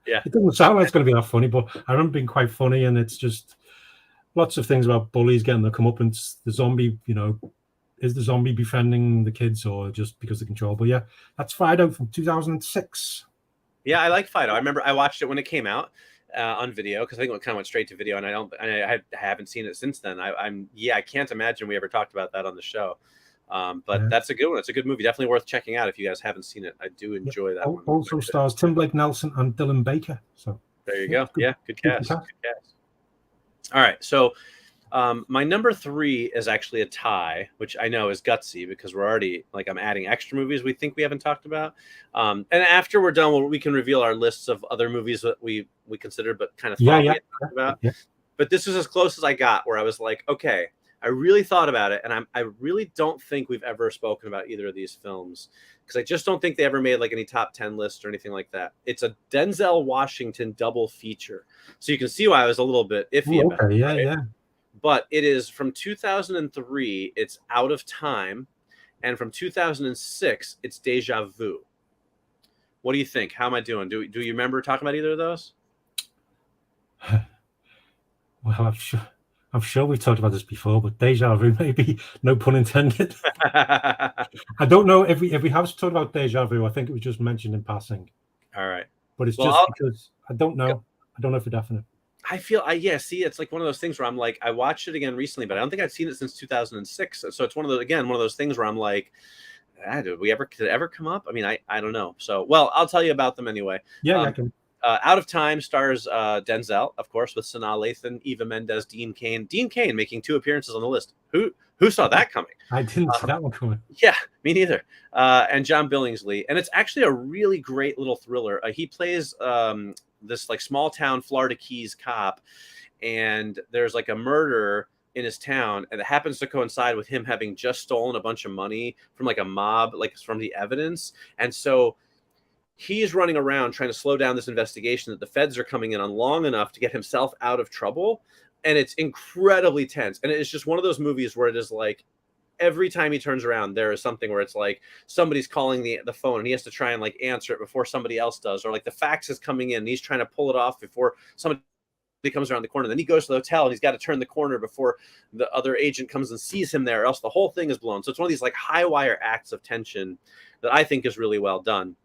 Yeah, it doesn't sound like it's going to be that funny, but I remember being quite funny, and it's just lots of things about bullies getting their comeuppance. The zombie, you know, is the zombie befriending the kids or just because of control? But yeah, that's Fido from 2006. Yeah, I like Fido. I remember I watched it when it came out on video because I think it kind of went straight to video, and I haven't seen it since then. I can't imagine we ever talked about that on the show. But that's a good one. It's a good movie. Definitely worth checking out if you guys haven't seen it. I do enjoy that one. Also stars Tim Blake Nelson and Dylan Baker. So there you go. Good cast. All right, so My number 3 is actually a tie, which I know is gutsy because we're already like I'm adding extra movies we think we haven't talked about. And after we're done, we can reveal our lists of other movies that we considered but kind of thought we had talked about. Yeah. But this is as close as I got, where I was like, okay, I really thought about it, and I really don't think we've ever spoken about either of these films because I just don't think they ever made like any top 10 lists or anything like that. It's a Denzel Washington double feature, so you can see why I was a little bit iffy about it. Yeah, right? yeah. But it is from 2003. It's Out of Time, and from 2006, it's Deja Vu. What do you think? How am I doing? Do you remember talking about either of those? Well, I'm sure we've talked about this before, but Deja Vu, maybe, no pun intended. I don't know if we have talked about Deja Vu. I think it was just mentioned in passing. All right. But it's just because I don't know. I don't know for definite. I feel, see, it's like one of those things where I'm like, I watched it again recently, but I don't think I've seen it since 2006. So it's one of those things where I'm like, did it ever come up? I mean, I don't know. So, well, I'll tell you about them anyway. Yeah, I can. Out of Time stars Denzel, of course, with Sanaa Lathan, Eva Mendes, Dean Cain. Dean Cain making 2 appearances on the list. Who saw that coming? I didn't see that one coming. Yeah, me neither. And John Billingsley, and it's actually a really great little thriller. He plays this like small town Florida Keys cop, and there's like a murder in his town, and it happens to coincide with him having just stolen a bunch of money from like a mob, like from the evidence, and so he's running around trying to slow down this investigation that the feds are coming in on long enough to get himself out of trouble. And it's incredibly tense. And it's just one of those movies where it is like every time he turns around, there is something where it's like somebody's calling the phone and he has to try and like answer it before somebody else does. Or like the fax is coming in and he's trying to pull it off before somebody comes around the corner. Then he goes to the hotel and he's got to turn the corner before the other agent comes and sees him there, or else the whole thing is blown. So it's one of these like high wire acts of tension that I think is really well done.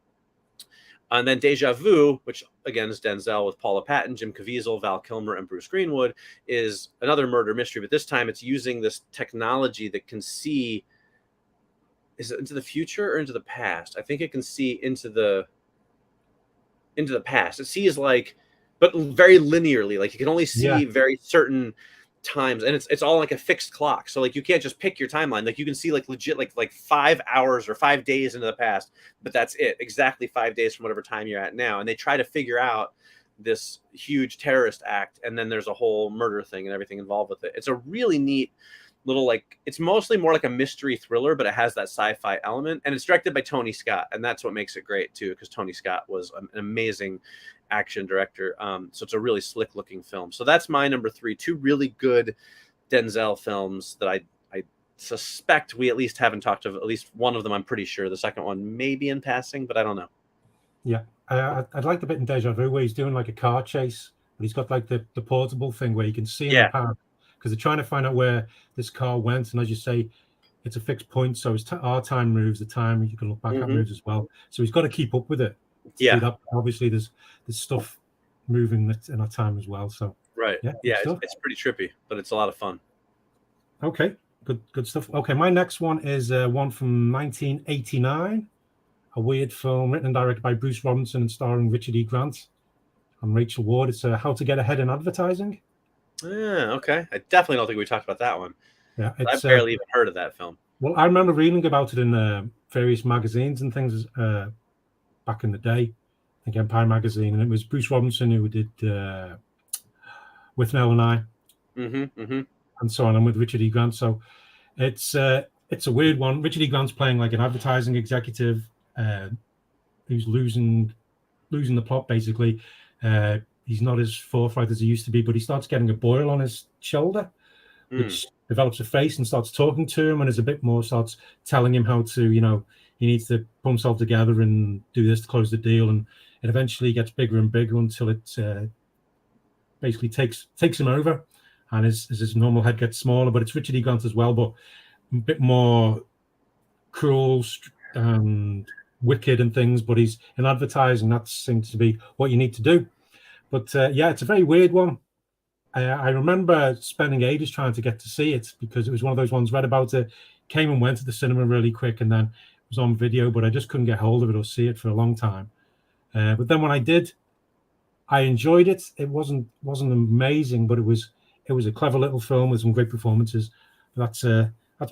And then Deja Vu, which again is Denzel with Paula Patton, Jim Caviezel, Val Kilmer, and Bruce Greenwood, is another murder mystery. But this time it's using this technology that can see, is it into the future or into the past? I think it can see into the past. It sees like, but very linearly. Like you can only see very certain times, and it's all like a fixed clock, so like you can't just pick your timeline. Like you can see like legit like 5 hours or 5 days into the past, but that's it, exactly 5 days from whatever time you're at now. And they try to figure out this huge terrorist act, and then there's a whole murder thing and everything involved with it. It's a really neat little, like, it's mostly more like a mystery thriller, but it has that sci-fi element, and it's directed by Tony Scott, and that's what makes it great too, because Tony Scott was an amazing action director. So it's a really slick looking film. So that's my number 3. 2 really good Denzel films that I suspect we at least haven't talked of. At least one of them I'm pretty sure. The second one maybe in passing, but I don't know. Yeah, I'd like the bit in Deja Vu where he's doing like a car chase, but he's got like the portable thing where you can see in the park, because they're trying to find out where this car went. And as you say, it's a fixed point, so our time moves, the time you can look back at moves as well. So he's got to keep up with it. Obviously there's stuff moving in our time as well. So it's pretty trippy, but it's a lot of fun. Okay, good stuff. Okay, my next one is one from 1989, a weird film written and directed by Bruce Robinson and starring Richard E. Grant and Rachel Ward. It's How to Get Ahead in Advertising. Okay, I definitely don't think we talked about that one. I've barely even heard of that film. Well, I remember reading about it in various magazines and things back in the day. I think Empire magazine, and it was Bruce Robinson who did With Nell and I, and so on, and with Richard E. Grant. So it's a weird one. Richard E. Grant's playing like an advertising executive who's losing the plot basically. He's not as forthright as he used to be, but he starts getting a boil on his shoulder, which develops a face and starts talking to him, and is a bit more, starts telling him how to, he needs to pull himself together and do this to close the deal. And it eventually gets bigger and bigger until it basically takes him over, and his normal head gets smaller. But it's Richard E. Grant as well, but a bit more cruel and wicked and things. But he's in advertising. That seems to be what you need to do. But it's a very weird one. I remember spending ages trying to get to see it, because it was one of those ones, read about it, came and went to the cinema really quick, and then it was on video, but I just couldn't get hold of it or see it for a long time. But then when I did, I enjoyed it. It wasn't amazing, but it was It was a clever little film with some great performances. That's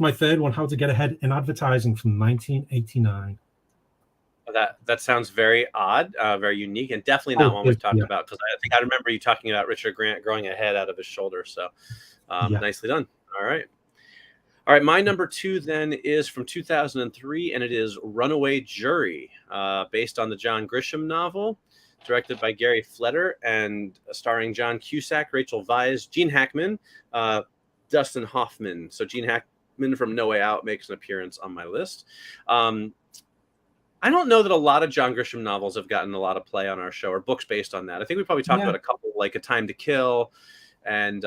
my third one, How to Get Ahead in Advertising from 1989. That sounds very odd, very unique, and definitely not one we've talked about, because I think I remember you talking about Richard Grant growing a head out of his shoulder. So nicely done. All right. My number 2 then is from 2003, and it is Runaway Jury, based on the John Grisham novel, directed by Gary Fleder, and starring John Cusack, Rachel Weisz, Gene Hackman, Dustin Hoffman. So Gene Hackman from No Way Out makes an appearance on my list. I don't know that a lot of John Grisham novels have gotten a lot of play on our show, or books based on that. I think we probably talked about a couple, like A Time to Kill, and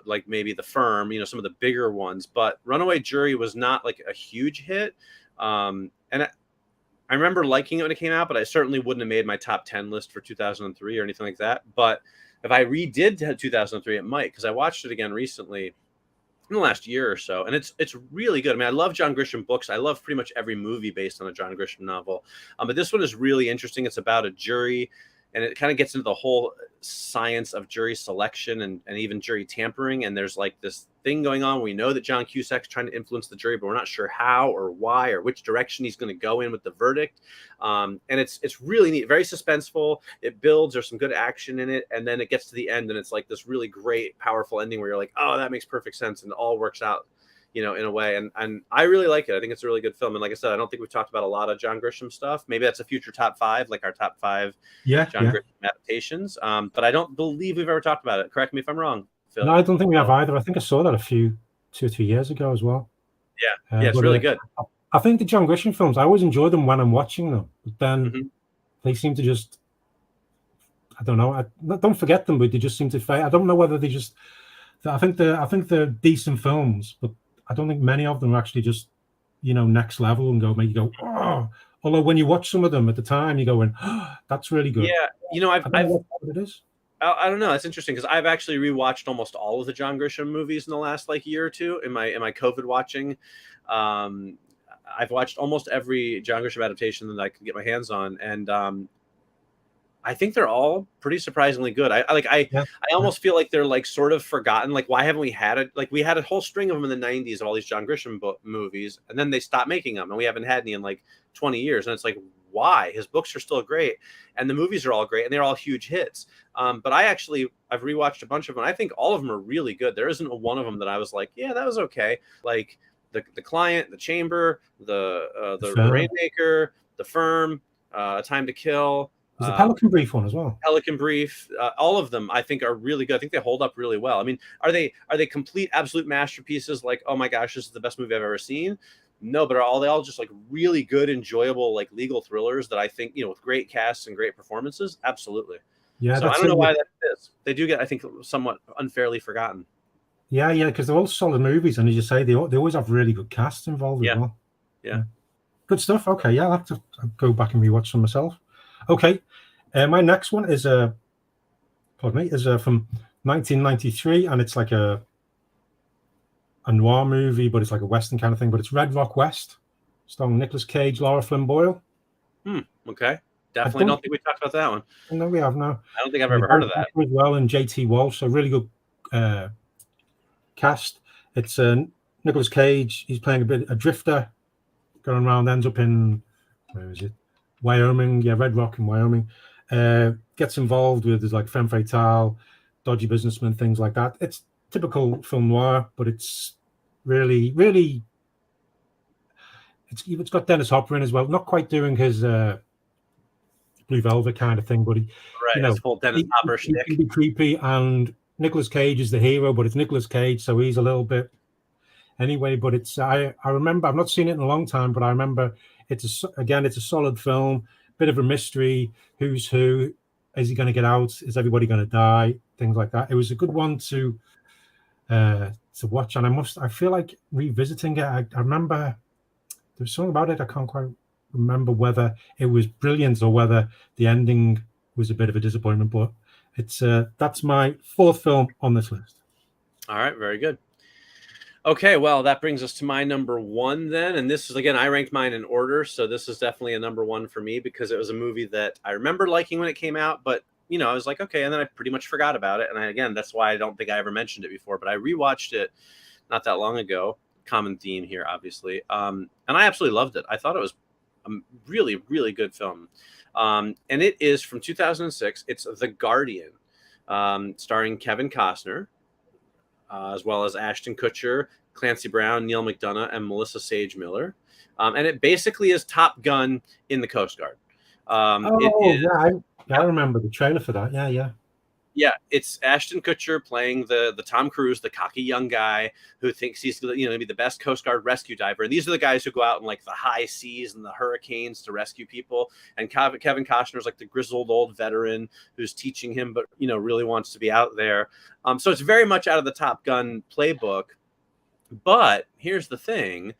like maybe The Firm, some of the bigger ones. But Runaway Jury was not like a huge hit, and I remember liking it when it came out, but I certainly wouldn't have made my top 10 list for 2003 or anything like that. But if I redid 2003, it might, because I watched it again recently in the last year or so, and it's really good. I mean, I love John Grisham books. I love pretty much every movie based on a John Grisham novel, but this one is really interesting. It's about a jury, and it kind of gets into the whole science of jury selection and even jury tampering. And there's like this thing going on. We know that John Cusack's trying to influence the jury, but we're not sure how or why or which direction he's going to go in with the verdict. And it's really neat, very suspenseful. It builds. There's some good action in it, and then it gets to the end, and it's like this really great, powerful ending where you're like, oh, that makes perfect sense, and it all works out, in a way. And I really like it. I think it's a really good film. And like I said, I don't think we've talked about a lot of John Grisham stuff. Maybe that's a future top 5, like our top 5 John Grisham adaptations. But I don't believe we've ever talked about it. Correct me if I'm wrong, Phil. No, I don't think we have either. I think I saw that 2 or 3 years ago as well. Yeah, it's really good. I think the John Grisham films, I always enjoy them when I'm watching them, but then they seem to just, I don't know, I don't forget them, but they just seem to fade. I don't know whether they just, I think they're decent films, but I don't think many of them are actually just, next level and make you go, oh. Although when you watch some of them at the time, you're going, oh, that's really good. Yeah, I don't know what it is. I don't know. That's interesting, because I've actually rewatched almost all of the John Grisham movies in the last year or two in my COVID watching. I've watched almost every John Grisham adaptation that I could get my hands on, and I think they're all pretty surprisingly good. I almost feel like they're like sort of forgotten. Like, why haven't we had it? Like, we had a whole string of them in the 90s of all these John Grisham movies, and then they stopped making them, and we haven't had any in like 20 years. And it's like, why? His books are still great, and the movies are all great, and they're all huge hits. But I've rewatched a bunch of them. I think all of them are really good. There isn't one of them that I was like, yeah, that was okay. Like the Client, The Chamber, the Rainmaker, The Firm, A Time to Kill. There's the Pelican Brief one as well. Pelican Brief, all of them I think are really good. I think they hold up really well. I mean, are they complete absolute masterpieces? Like, oh my gosh, this is the best movie I've ever seen? No, but are they all just like really good, enjoyable, like legal thrillers that I think, with great casts and great performances? Absolutely. Yeah. So I don't know why that is. They do get, I think, somewhat unfairly forgotten. Yeah, because they're all solid movies, and as you say, they always have really good casts involved as well. Yeah. Good stuff. Okay, yeah, I'll have to go back and rewatch them myself. Okay, my next one is from 1993, and it's like a noir movie, but it's like a Western kind of thing. But it's Red Rock West, starring Nicolas Cage, Laura Flynn Boyle. Okay, definitely don't think we talked about that one. No, we have no. I don't think I've ever heard of that. As well, and JT Walsh, so really good cast. It's Nicolas Cage. He's playing a drifter, going around, ends up in, where is it? Wyoming, Red Rock in Wyoming. Gets involved with like femme fatale, dodgy businessmen, things like that. It's typical film noir, but it's really, really. It's got Dennis Hopper in as well. Not quite doing his Blue Velvet kind of thing, but it's full Dennis Hopper shtick. He can be creepy, and Nicolas Cage is the hero, but it's Nicolas Cage, so he's a little bit. Anyway, but it's I remember, I've not seen it in a long time, but I remember. It's a solid film, bit of a mystery. Who's who? Is he going to get out? Is everybody going to die? Things like that. It was a good one to watch, and I feel like revisiting it. I remember there's something about it. I can't quite remember whether it was brilliant or whether the ending was a bit of a disappointment. But that's my 4th film on this list. All right, very good. Okay, well, that brings us to my number 1 then. And this is, again, I ranked mine in order. So this is definitely a number 1 for me, because it was a movie that I remember liking when it came out. But, I was like, okay, and then I pretty much forgot about it. And again, that's why I don't think I ever mentioned it before, but I rewatched it not that long ago. Common theme here, obviously. And I absolutely loved it. I thought it was a really, really good film. And it is from 2006. It's The Guardian, starring Kevin Costner, as well as Ashton Kutcher, Clancy Brown, Neil McDonough, and Melissa Sage Miller. And it basically is Top Gun in the Coast Guard. I remember the trailer for that. Yeah. It's Ashton Kutcher playing the Tom Cruise, the cocky young guy who thinks he's going to be the best Coast Guard rescue diver. And these are the guys who go out in like the high seas and the hurricanes to rescue people. And Kevin Costner's like the grizzled old veteran who's teaching him, but really wants to be out there. So it's very much out of the Top Gun playbook. But here's the thing,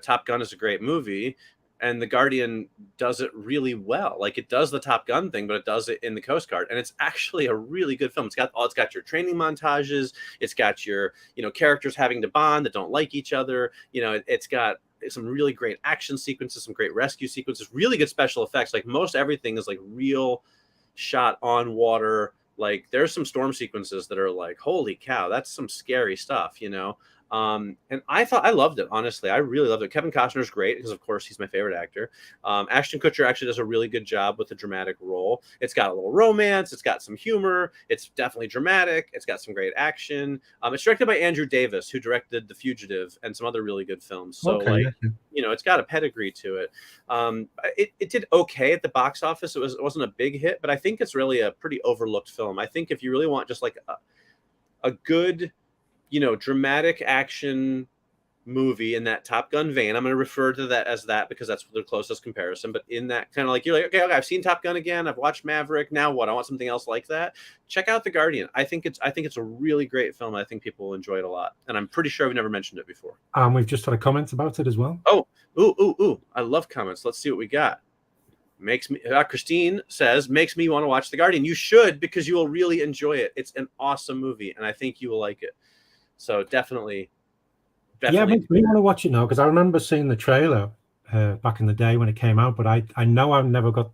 Top Gun is a great movie. And The Guardian does it really well. Like, it does the Top Gun thing, but it does it in the Coast Guard. And it's actually a really good film. It's got your training montages. It's got your, characters having to bond that don't like each other. It's got some really great action sequences, some great rescue sequences, really good special effects. Like, most everything is like real shot on water. Like, there's some storm sequences that are like, holy cow, that's some scary stuff, And I loved it, honestly. I really loved it. Kevin Costner's great because, of course, he's my favorite actor. Ashton Kutcher actually does a really good job with the dramatic role. It's got a little romance. It's got some humor. It's definitely dramatic. It's got some great action. It's directed by Andrew Davis, who directed The Fugitive and some other really good films. So, it's got a pedigree to it. It did okay at the box office. It wasn't a big hit, but I think it's really a pretty overlooked film. I think if you really want just like a good dramatic action movie in that Top Gun vein. I'm going to refer to that as that because that's the closest comparison. But in that kind of like, you're like, okay, I've seen Top Gun again. I've watched Maverick. Now what? I want something else like that. Check out The Guardian. I think it's a really great film. I think people will enjoy it a lot. And I'm pretty sure I've never mentioned it before. We've just had a comment about it as well. Oh, ooh. I love comments. Let's see what we got. Christine says, makes me want to watch The Guardian. You should, because you will really enjoy it. It's an awesome movie, and I think you will like it. So definitely. Yeah, we want to watch it now because I remember seeing the trailer back in the day when it came out, but I know I never got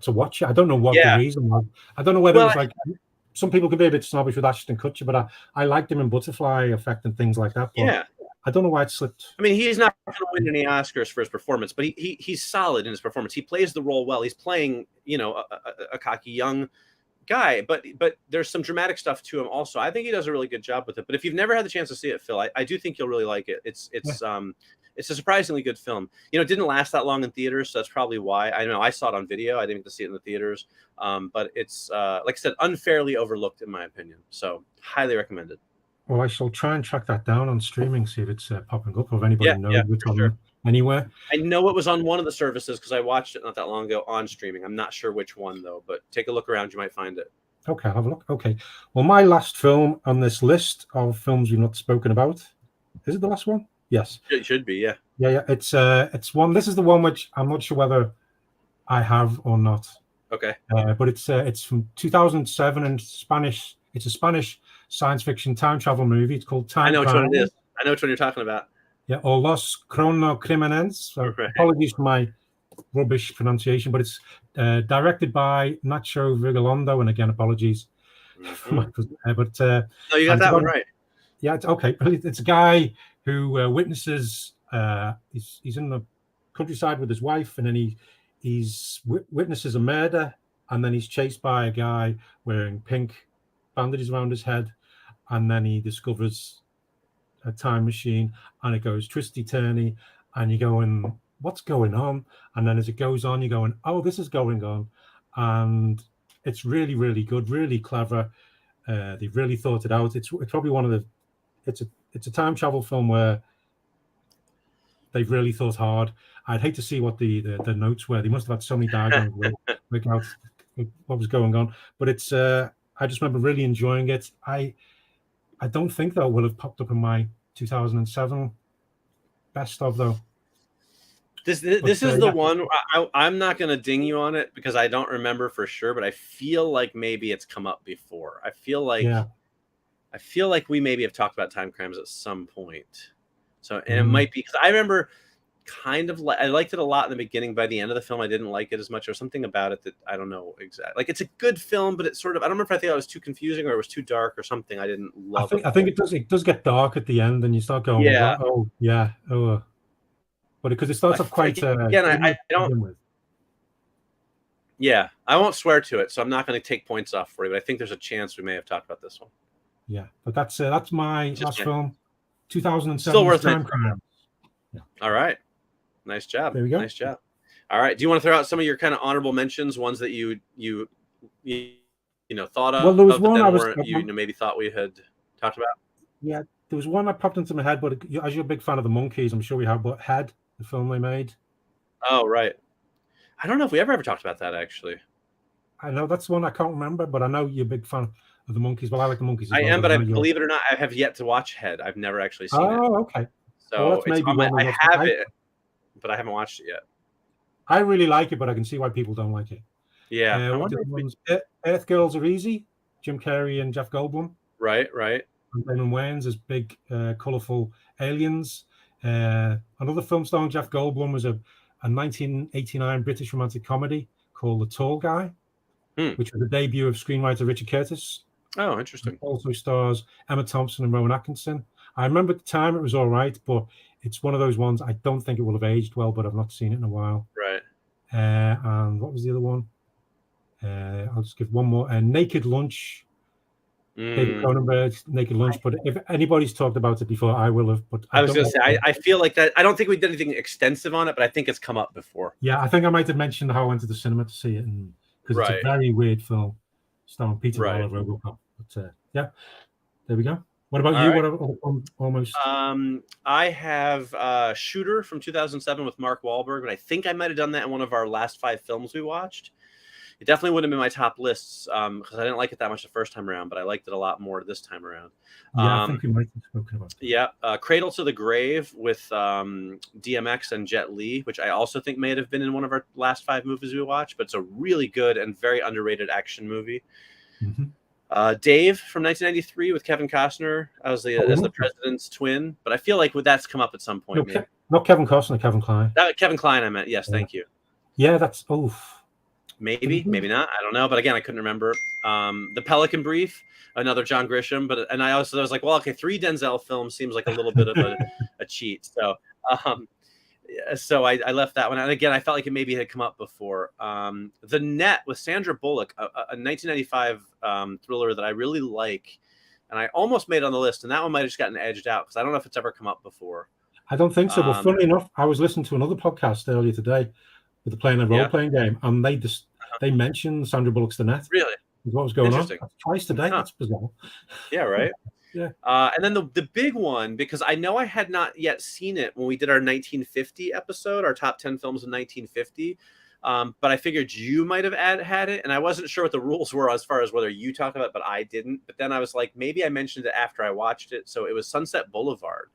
to watch it. I don't know what the reason was. I don't know whether it was like some people can be a bit snobbish with Ashton Kutcher, but I liked him in Butterfly Effect and things like that. But I don't know why it slipped. I mean, he's not going to win any Oscars for his performance, but he's solid in his performance. He plays the role well. He's playing, a cocky young guy, but there's some dramatic stuff to him also. I think he does a really good job with it. But if you've never had the chance to see it, Phil, I do think you'll really like it. It's a surprisingly good film. It didn't last that long in theaters, so that's probably why. I know I saw it on video. I didn't get to see it in the theaters, but it's like I said, unfairly overlooked in my opinion. So highly recommended. Well, I shall try and track that down on streaming, see if it's popping up or if anybody knows it's on anywhere. I know it was on one of the services because I watched it not that long ago on streaming. I'm not sure which one, though, but take a look around. You might find it. Okay, I'll have a look. Okay. Well, my last film on this list of films we've not spoken about. Is it the last one? Yes. It should be, yeah. Yeah. It's one. This is the one which I'm not sure whether I have or not. Okay. But it's from 2007 in Spanish. It's a Spanish science fiction time travel movie. It's called Time. I know which one it is. I know which one you're talking about. Yeah, or Los Cronocrímenes. So apologies for my rubbish pronunciation, but it's directed by Nacho Vigalondo, and again, apologies. No, you got that one right. Yeah, it's okay. It's a guy who witnesses. He's in the countryside with his wife, and then he witnesses a murder, and then he's chased by a guy wearing pink bandages around his head, and then he discovers a time machine, and it goes twisty-turny, and you're going, what's going on? And then as it goes on, you're going, oh, this is going on. And it's really, really good, really clever. They've really thought it out. It's probably one of the, it's a time travel film where they've really thought hard. I'd hate to see what the notes were. They must have had so many diagrams to work out what was going on. But it's, I just remember really enjoying it. I don't think that will have popped up in my 2007 best of, though. This is the one. I'm not going to ding you on it because I don't remember for sure, but I feel like maybe it's come up before. I feel like we maybe have talked about Time Crimes at some point. So, and it might be because I remember kind of I liked it a lot in the beginning. By the end of the film, I didn't like it as much. Or something about it that I don't know exactly. Like, it's a good film, but it's sort of, I don't remember if I think it was too confusing or it was too dark or something. I didn't love it. I think it does get dark at the end, and you start going, Yeah. oh yeah, oh. But because it starts off quite again, I don't. begin with. Yeah, I won't swear to it, so I'm not going to take points off for you. But I think there's a chance we may have talked about this one. Yeah, but that's my last film, 2007. Still worth Time Crime. Yeah. All right, nice job. There we go. Nice job. All right, do you want to throw out some of your kind of honorable mentions, ones that you thought of? Well, there was one you maybe thought we had talked about. Yeah, there was one that popped into my head, but as you're a big fan of the Monkees, I'm sure we have. But Head, the film they made. Oh right. I don't know if we ever talked about that, actually. I know that's one I can't remember, but I know you're a big fan of the Monkees. Well, I like the Monkees. I am, but believe it or not, I have yet to watch Head. I've never actually seen it. Oh, okay. So well, maybe I have it, but I haven't watched it yet. I really like it, but I can see why people don't like it. Yeah. Earth Girls Are Easy, Jim Carrey and Jeff Goldblum. Right. And Damon Wayans as big, colourful aliens. Another film starring Jeff Goldblum was a 1989 British romantic comedy called The Tall Guy, which was the debut of screenwriter Richard Curtis. Oh, interesting. It also stars Emma Thompson and Rowan Atkinson. I remember at the time it was all right, but it's one of those ones I don't think it will have aged well, but I've not seen it in a while. Right. And what was the other one? I'll just give one more. Naked Lunch. David Cronenberg's Naked Lunch, but if anybody's talked about it before, I will have. But I was going to say, I feel like that. I don't think we did anything extensive on it, but I think it's come up before. Yeah, I think I might have mentioned how I went to the cinema to see it, because it's a very weird film starring Peter Lorre, RoboCop. But yeah, there we go. What about you? Right. What almost? I have Shooter from 2007 with Mark Wahlberg, but I think I might have done that in one of our last 5 films we watched. It definitely wouldn't have been my top lists because I didn't like it that much the first time around, but I liked it a lot more this time around. Yeah, I think we might have spoken about that. Yeah, Cradle to the Grave with DMX and Jet Li, which I also think may have been in one of our last 5 movies we watched, but it's a really good and very underrated action movie. Mm-hmm. Dave from 1993 with Kevin Costner as the president's twin, but I feel like that's come up at some point. No, not Kevin Costner, Kevin Kline. Kevin Kline, I meant. Yes, thank you. Yeah, that's maybe not. I don't know, but again, I couldn't remember. The Pelican Brief, another John Grisham, and I was like, well, okay, 3 Denzel films seems like a little bit of a cheat. So I left that one. And again, I felt like it maybe had come up before. The Net with Sandra Bullock, a 1995 thriller that I really like, and I almost made it on the list, and that one might have just gotten edged out because I don't know if it's ever come up before. I don't think so. But funnily enough, I was listening to another podcast earlier today with the playing a role-playing game, and they mentioned Sandra Bullock's The Net. Really? What was going on? Twice today. That's bizarre. Yeah, right? Yeah. And then the big one, because I know I had not yet seen it when we did our 1950 episode, our top 10 films in 1950. But I figured you might have had it, and I wasn't sure what the rules were as far as whether you talked about it, but I didn't. But then I was like, maybe I mentioned it after I watched it. So it was Sunset Boulevard,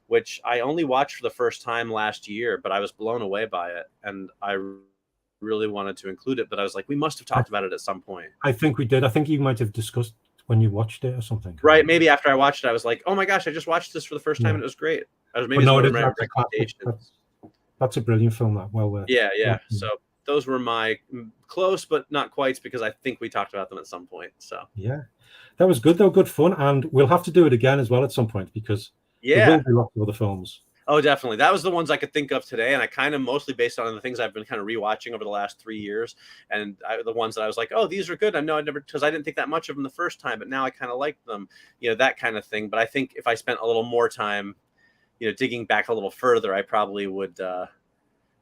which I only watched for the first time last year, but I was blown away by it, and I really wanted to include it. But I was like, we must have talked about it at some point. I think we did. I think you might have discussed when you watched it or something. Right. Maybe after I watched it, I was like, oh my gosh, I just watched this for the first time and it was great. I was maybe that's a brilliant film. That well worth. Yeah. So those were my close, but not quite, because I think we talked about them at some point. So yeah, that was good though. Good fun. And we'll have to do it again as well at some point, because there will be lots of other films. Oh, definitely. That was the ones I could think of today, and I kind of mostly based on the things I've been kind of rewatching over the last 3 years, and the ones that I was like, oh, these are good. I know I never, because I didn't think that much of them the first time, but now I kind of like them, that kind of thing. But I think if I spent a little more time, digging back a little further, I probably would.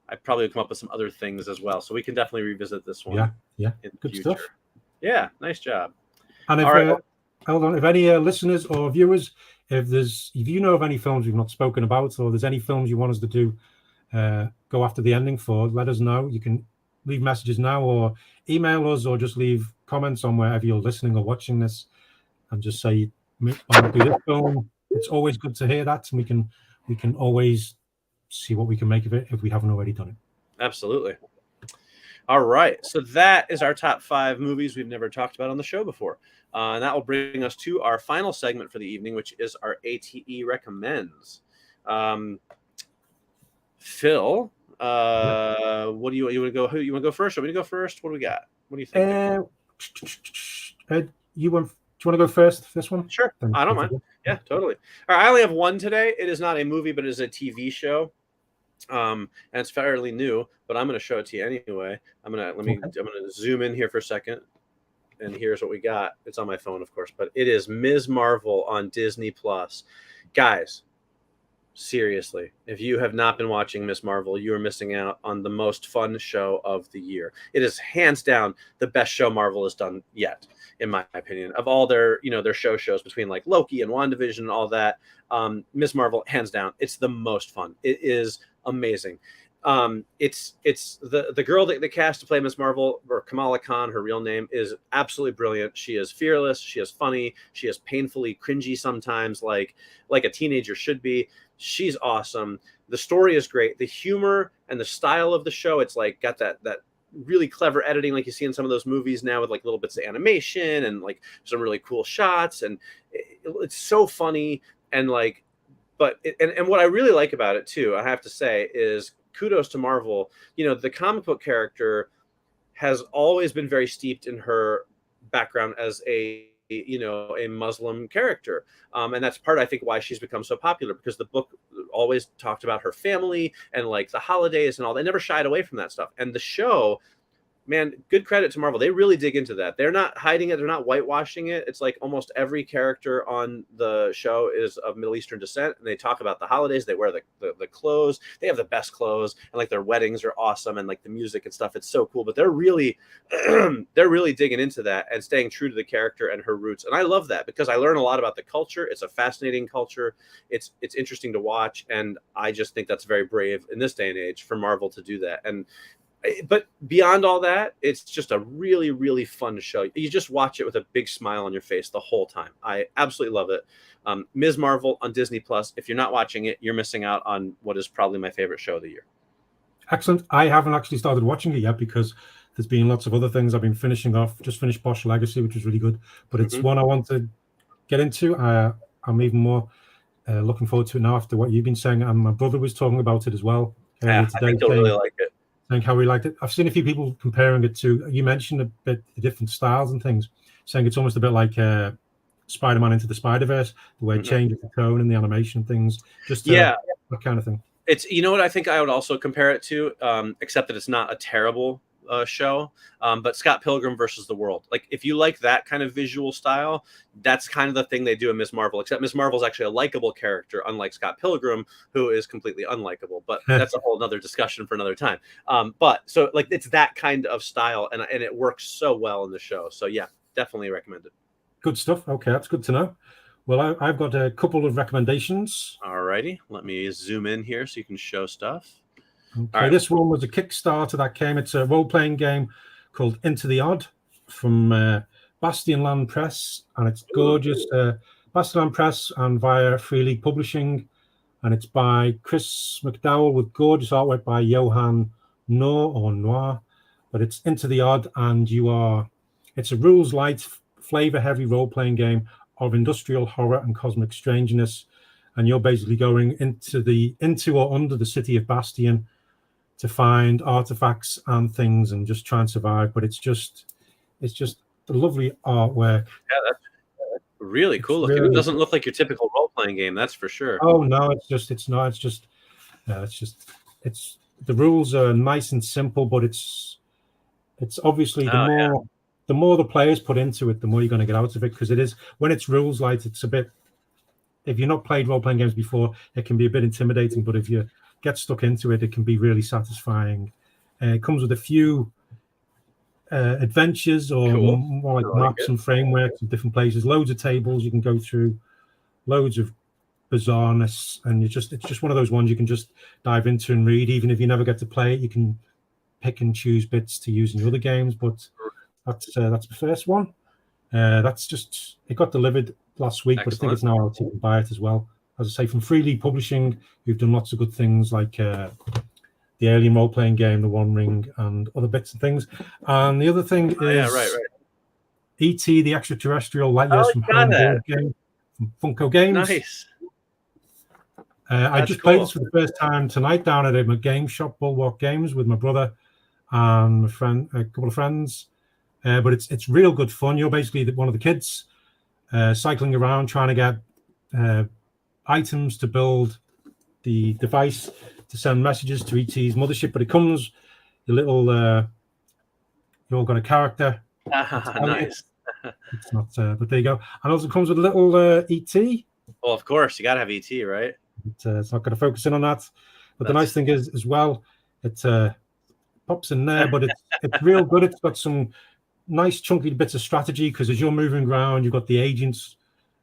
I'd probably come up with some other things as well. So we can definitely revisit this one. Yeah. In the good future. stuff. Yeah, nice job. And if hold on, if any listeners or viewers, if you know of any films we've not spoken about, or there's any films you want us to do, go after the ending for, let us know. You can leave messages now, or email us, or just leave comments on wherever you're listening or watching this, and just say, "I want to do this film." It's always good to hear that, and we can always see what we can make of it if we haven't already done it. Absolutely. All right, so that is our top 5 movies we've never talked about on the show before. And that will bring us to our final segment for the evening, which is our ATE Recommends. Phil, what do you want to go? Who you want to go first? Want me to go first? What do we got? What do you think? Ed, do you want to go first? This one? Sure, I don't mind. Yeah, totally. All right, I only have one today. It is not a movie, but it is a TV show. And it's fairly new, but I'm going to show it to you anyway. I'm going to zoom in here for a second. And here's what we got. It's on my phone, of course, but it is Ms. Marvel on Disney Plus. Guys, seriously, if you have not been watching Ms. Marvel, you are missing out on the most fun show of the year. It is hands down the best show Marvel has done yet, in my opinion. Of all their, their shows between like Loki and WandaVision and all that, Ms. Marvel, hands down, it's the most fun. It is amazing. It's the girl that they cast to play Ms. Marvel, or Kamala Khan, her real name, is absolutely brilliant. She is fearless. She is funny. She is painfully cringy sometimes, like a teenager should be. She's awesome. The story is great. The humor and the style of the show, it's like got that really clever editing, like you see in some of those movies now, with like little bits of animation and like some really cool shots, and it's so funny. And like, and what I really like about it too, I have to say, is kudos to Marvel. The comic book character has always been very steeped in her background as a Muslim character. And that's part, I think, why she's become so popular, because the book always talked about her family and like the holidays and all. They never shied away from that stuff. And the show, man, good credit to Marvel. They really dig into that. They're not hiding it. They're not whitewashing it. It's like almost every character on the show is of Middle Eastern descent, and they talk about the holidays. They wear the clothes. They have the best clothes, and like their weddings are awesome, and like the music and stuff. It's so cool. But they're really, they're really digging into that and staying true to the character and her roots. And I love that, because I learn a lot about the culture. It's a fascinating culture. It's interesting to watch, and I just think that's very brave in this day and age for Marvel to do that. But beyond all that, it's just a really, really fun show. You just watch it with a big smile on your face the whole time. I absolutely love it. Ms. Marvel on Disney Plus. If you're not watching it, you're missing out on what is probably my favorite show of the year. Excellent. I haven't actually started watching it yet, because there's been lots of other things I've been finishing off. Just finished Bosch Legacy, which was really good, but it's one I want to get into. I'm even more looking forward to it now after what you've been saying. And my brother was talking about it as well. Yeah, I think you'll really like it. Saying how we liked it. I've seen a few people comparing it to, you mentioned a bit the different styles and things, saying it's almost a bit like Spider-Man Into the Spider-Verse, the way it changes the tone and the animation things, just that kind of thing. It's, what I think I would also compare it to, except that it's not a terrible show, but Scott Pilgrim versus the World. Like, if you like that kind of visual style, that's kind of the thing they do in Ms. Marvel, except Ms. Marvel is actually a likable character, unlike Scott Pilgrim, who is completely unlikable. But that's a whole other discussion for another time. But so like, it's that kind of style, and it works so well in the show. So yeah, definitely recommend it. Good stuff. Okay, that's good to know. Well, I've got a couple of recommendations. All righty, let me zoom in here so you can show stuff. Okay, right. This one was a Kickstarter that came. It's a role-playing game called Into the Odd from Bastionland Press, and it's gorgeous. Bastionland Press and via Free League Publishing, and it's by Chris McDowell with gorgeous artwork by Johan Noir. But it's Into the Odd, and it's a rules-light, flavor-heavy role-playing game of industrial horror and cosmic strangeness, and you're basically going into or under the city of Bastion to find artifacts and things and just try and survive. But it's just the lovely artwork. Yeah, that's really cool looking. It doesn't look like your typical role-playing game, that's for sure. Oh no, it's not. The rules are nice and simple, but it's obviously the more the players put into it, the more you're going to get out of it, because it is, when it's rules light, it's a bit, if you've not played role-playing games before, it can be a bit intimidating, but if you get stuck into it, it can be really satisfying. It comes with a few adventures, or more like maps and frameworks of different places, loads of tables you can go through, loads of bizarreness, and it's just one of those ones you can just dive into and read. Even if you never get to play it, you can pick and choose bits to use in your other games. But that's the first one. It got delivered last week. Excellent. But I think it's now out. You can buy it as well. As I say, from Free League Publishing, who've done lots of good things like the Alien role-playing game, The One Ring, and other bits and things. And the other thing is E.T. the Extraterrestrial Light Years from Home game from Funko Games. Nice. I That's just played cool. this for the first time tonight down at a game shop, Bulwark Games, with my brother and a couple of friends. But it's real good fun. You're basically one of the kids cycling around trying to get items to build the device to send messages to ET's mothership. But it comes a little. You all got a character. Nice. It's not, but there you go. And also comes with a little ET. Well, of course, you got to have ET, right? It's not going to focus in on that. But the nice thing is, as well, it pops in there, but it's real good. It's got some nice chunky bits of strategy because as you're moving around, you've got the agents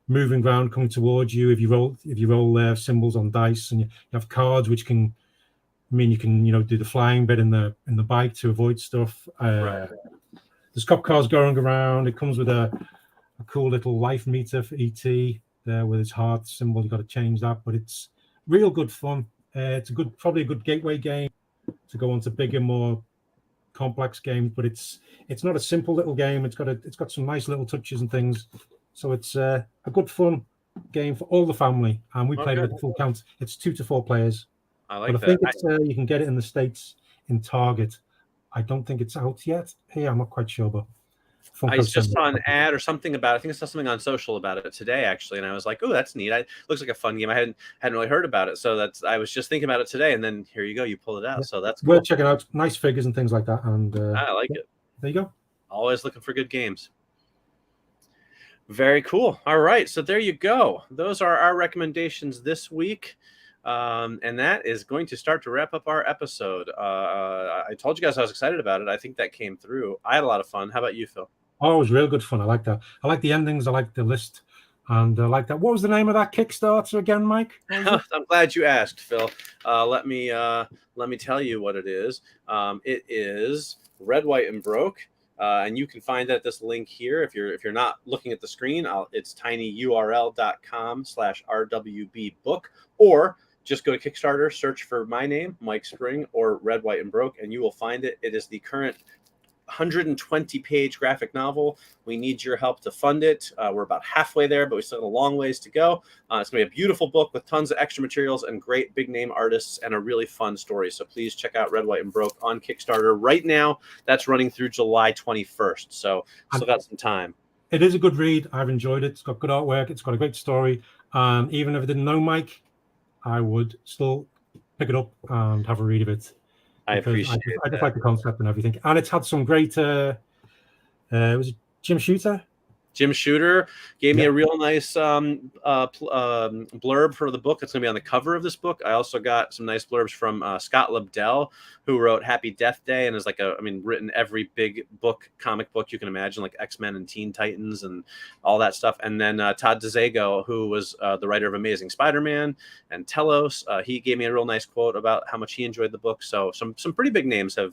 moving around coming towards you. If you roll symbols on dice, and you have cards which can mean you can do the flying bit in the bike to avoid stuff. Right. There's cop cars going around. It comes with a cool little life meter for ET there with his heart symbol. You've got to change that, but it's real good fun. It's probably a good gateway game to go on to bigger, more complex games. But it's not a simple little game. It's got some nice little touches and things. So it's a good fun game for all the family. And we played it at full count. It's 2 to 4 players. I like but I think you can get it in the States in Target. I don't think it's out yet. Hey, I'm not quite sure, but I just saw an ad or something about it. I think I saw something on social about it today, actually, and I was like, "Oh, that's neat. Looks like a fun game." I hadn't really heard about it, so I was just thinking about it today, and then here you go, you pull it out. Yeah. So that's cool. Worth checking out. Nice figures and things like that, and I like it. There you go. Always looking for good games. Very cool. All right, so there you go. Those are our recommendations this week. And that is going to start to wrap up our episode. I told you guys I was excited about it. I think that came through. I had a lot of fun. How about you, Phil? Oh, it was real good fun. I like that. I like the endings. I like the list. And I like that. What was the name of that Kickstarter again, Mike? I'm glad you asked, Phil. Let me tell you what it is. It is Red, White, and Broke. And you can find that at this link here. If you're not looking at the screen, it's tinyurl.com/rwbbook, or just go to Kickstarter, search for my name, Mike Spring, or Red, White, and Broke, and you will find it. It is the current 120-page graphic novel. We need your help to fund it. We're about halfway there, but we still have a long ways to go. It's going to be a beautiful book with tons of extra materials and great big-name artists and a really fun story. So please check out Red, White, and Broke on Kickstarter right now. That's running through July 21st, so still got some time. It is a good read. I've enjoyed it. It's got good artwork. It's got a great story. And even if I didn't know Mike, I would still pick it up and have a read of it. I appreciate it. I just like the concept and everything. And it's had some great, was it Jim Shooter? Jim Shooter gave me a real nice blurb for the book that's going to be on the cover of this book. I also got some nice blurbs from Scott Lobdell, who wrote Happy Death Day and is written every big comic book you can imagine, like X-Men and Teen Titans and all that stuff. And then Todd DeZago, who was the writer of Amazing Spider-Man and Telos. He gave me a real nice quote about how much he enjoyed the book. So some pretty big names have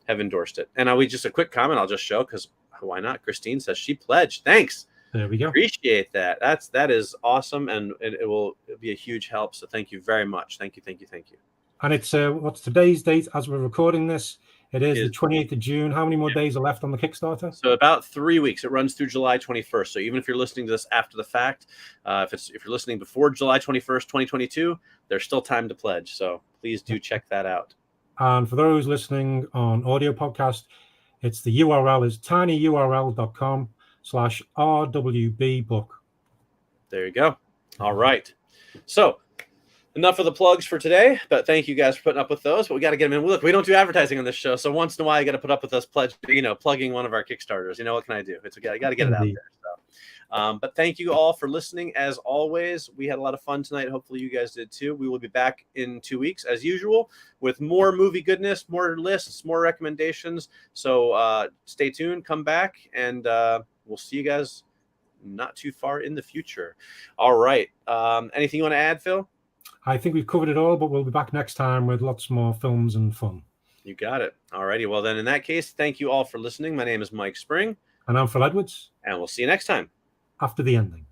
endorsed it. And just a quick comment I'll just show, because why not? Christine says she pledged. Thanks. There we go. Appreciate that. That is awesome, and it will be a huge help. So thank you very much. Thank you. And it's what's today's date as we're recording this? It is the 28th of June. How many more days are left on the Kickstarter? So about 3 weeks. It runs through July 21st. So even if you're listening to this after the fact, if you're listening before July 21st, 2022, there's still time to pledge. So please do check that out. And for those listening on audio podcast, the URL is tinyurl.com/rwbbook. There you go. All right. So enough of the plugs for today, but thank you guys for putting up with those. But we got to get them in. Look, we don't do advertising on this show, so once in a while you got to put up with us plugging one of our Kickstarters. What can I do? I got to get it out there. So. But thank you all for listening. As always, we had a lot of fun tonight. Hopefully you guys did too. We will be back in 2 weeks as usual with more movie goodness, more lists, more recommendations. So stay tuned, come back, and we'll see you guys not too far in the future. All right. Anything you want to add, Phil? I think we've covered it all, but we'll be back next time with lots more films and fun. You got it. All righty. Well, then in that case, thank you all for listening. My name is Mike Spring. And I'm Phil Edwards. And we'll see you next time. After the ending.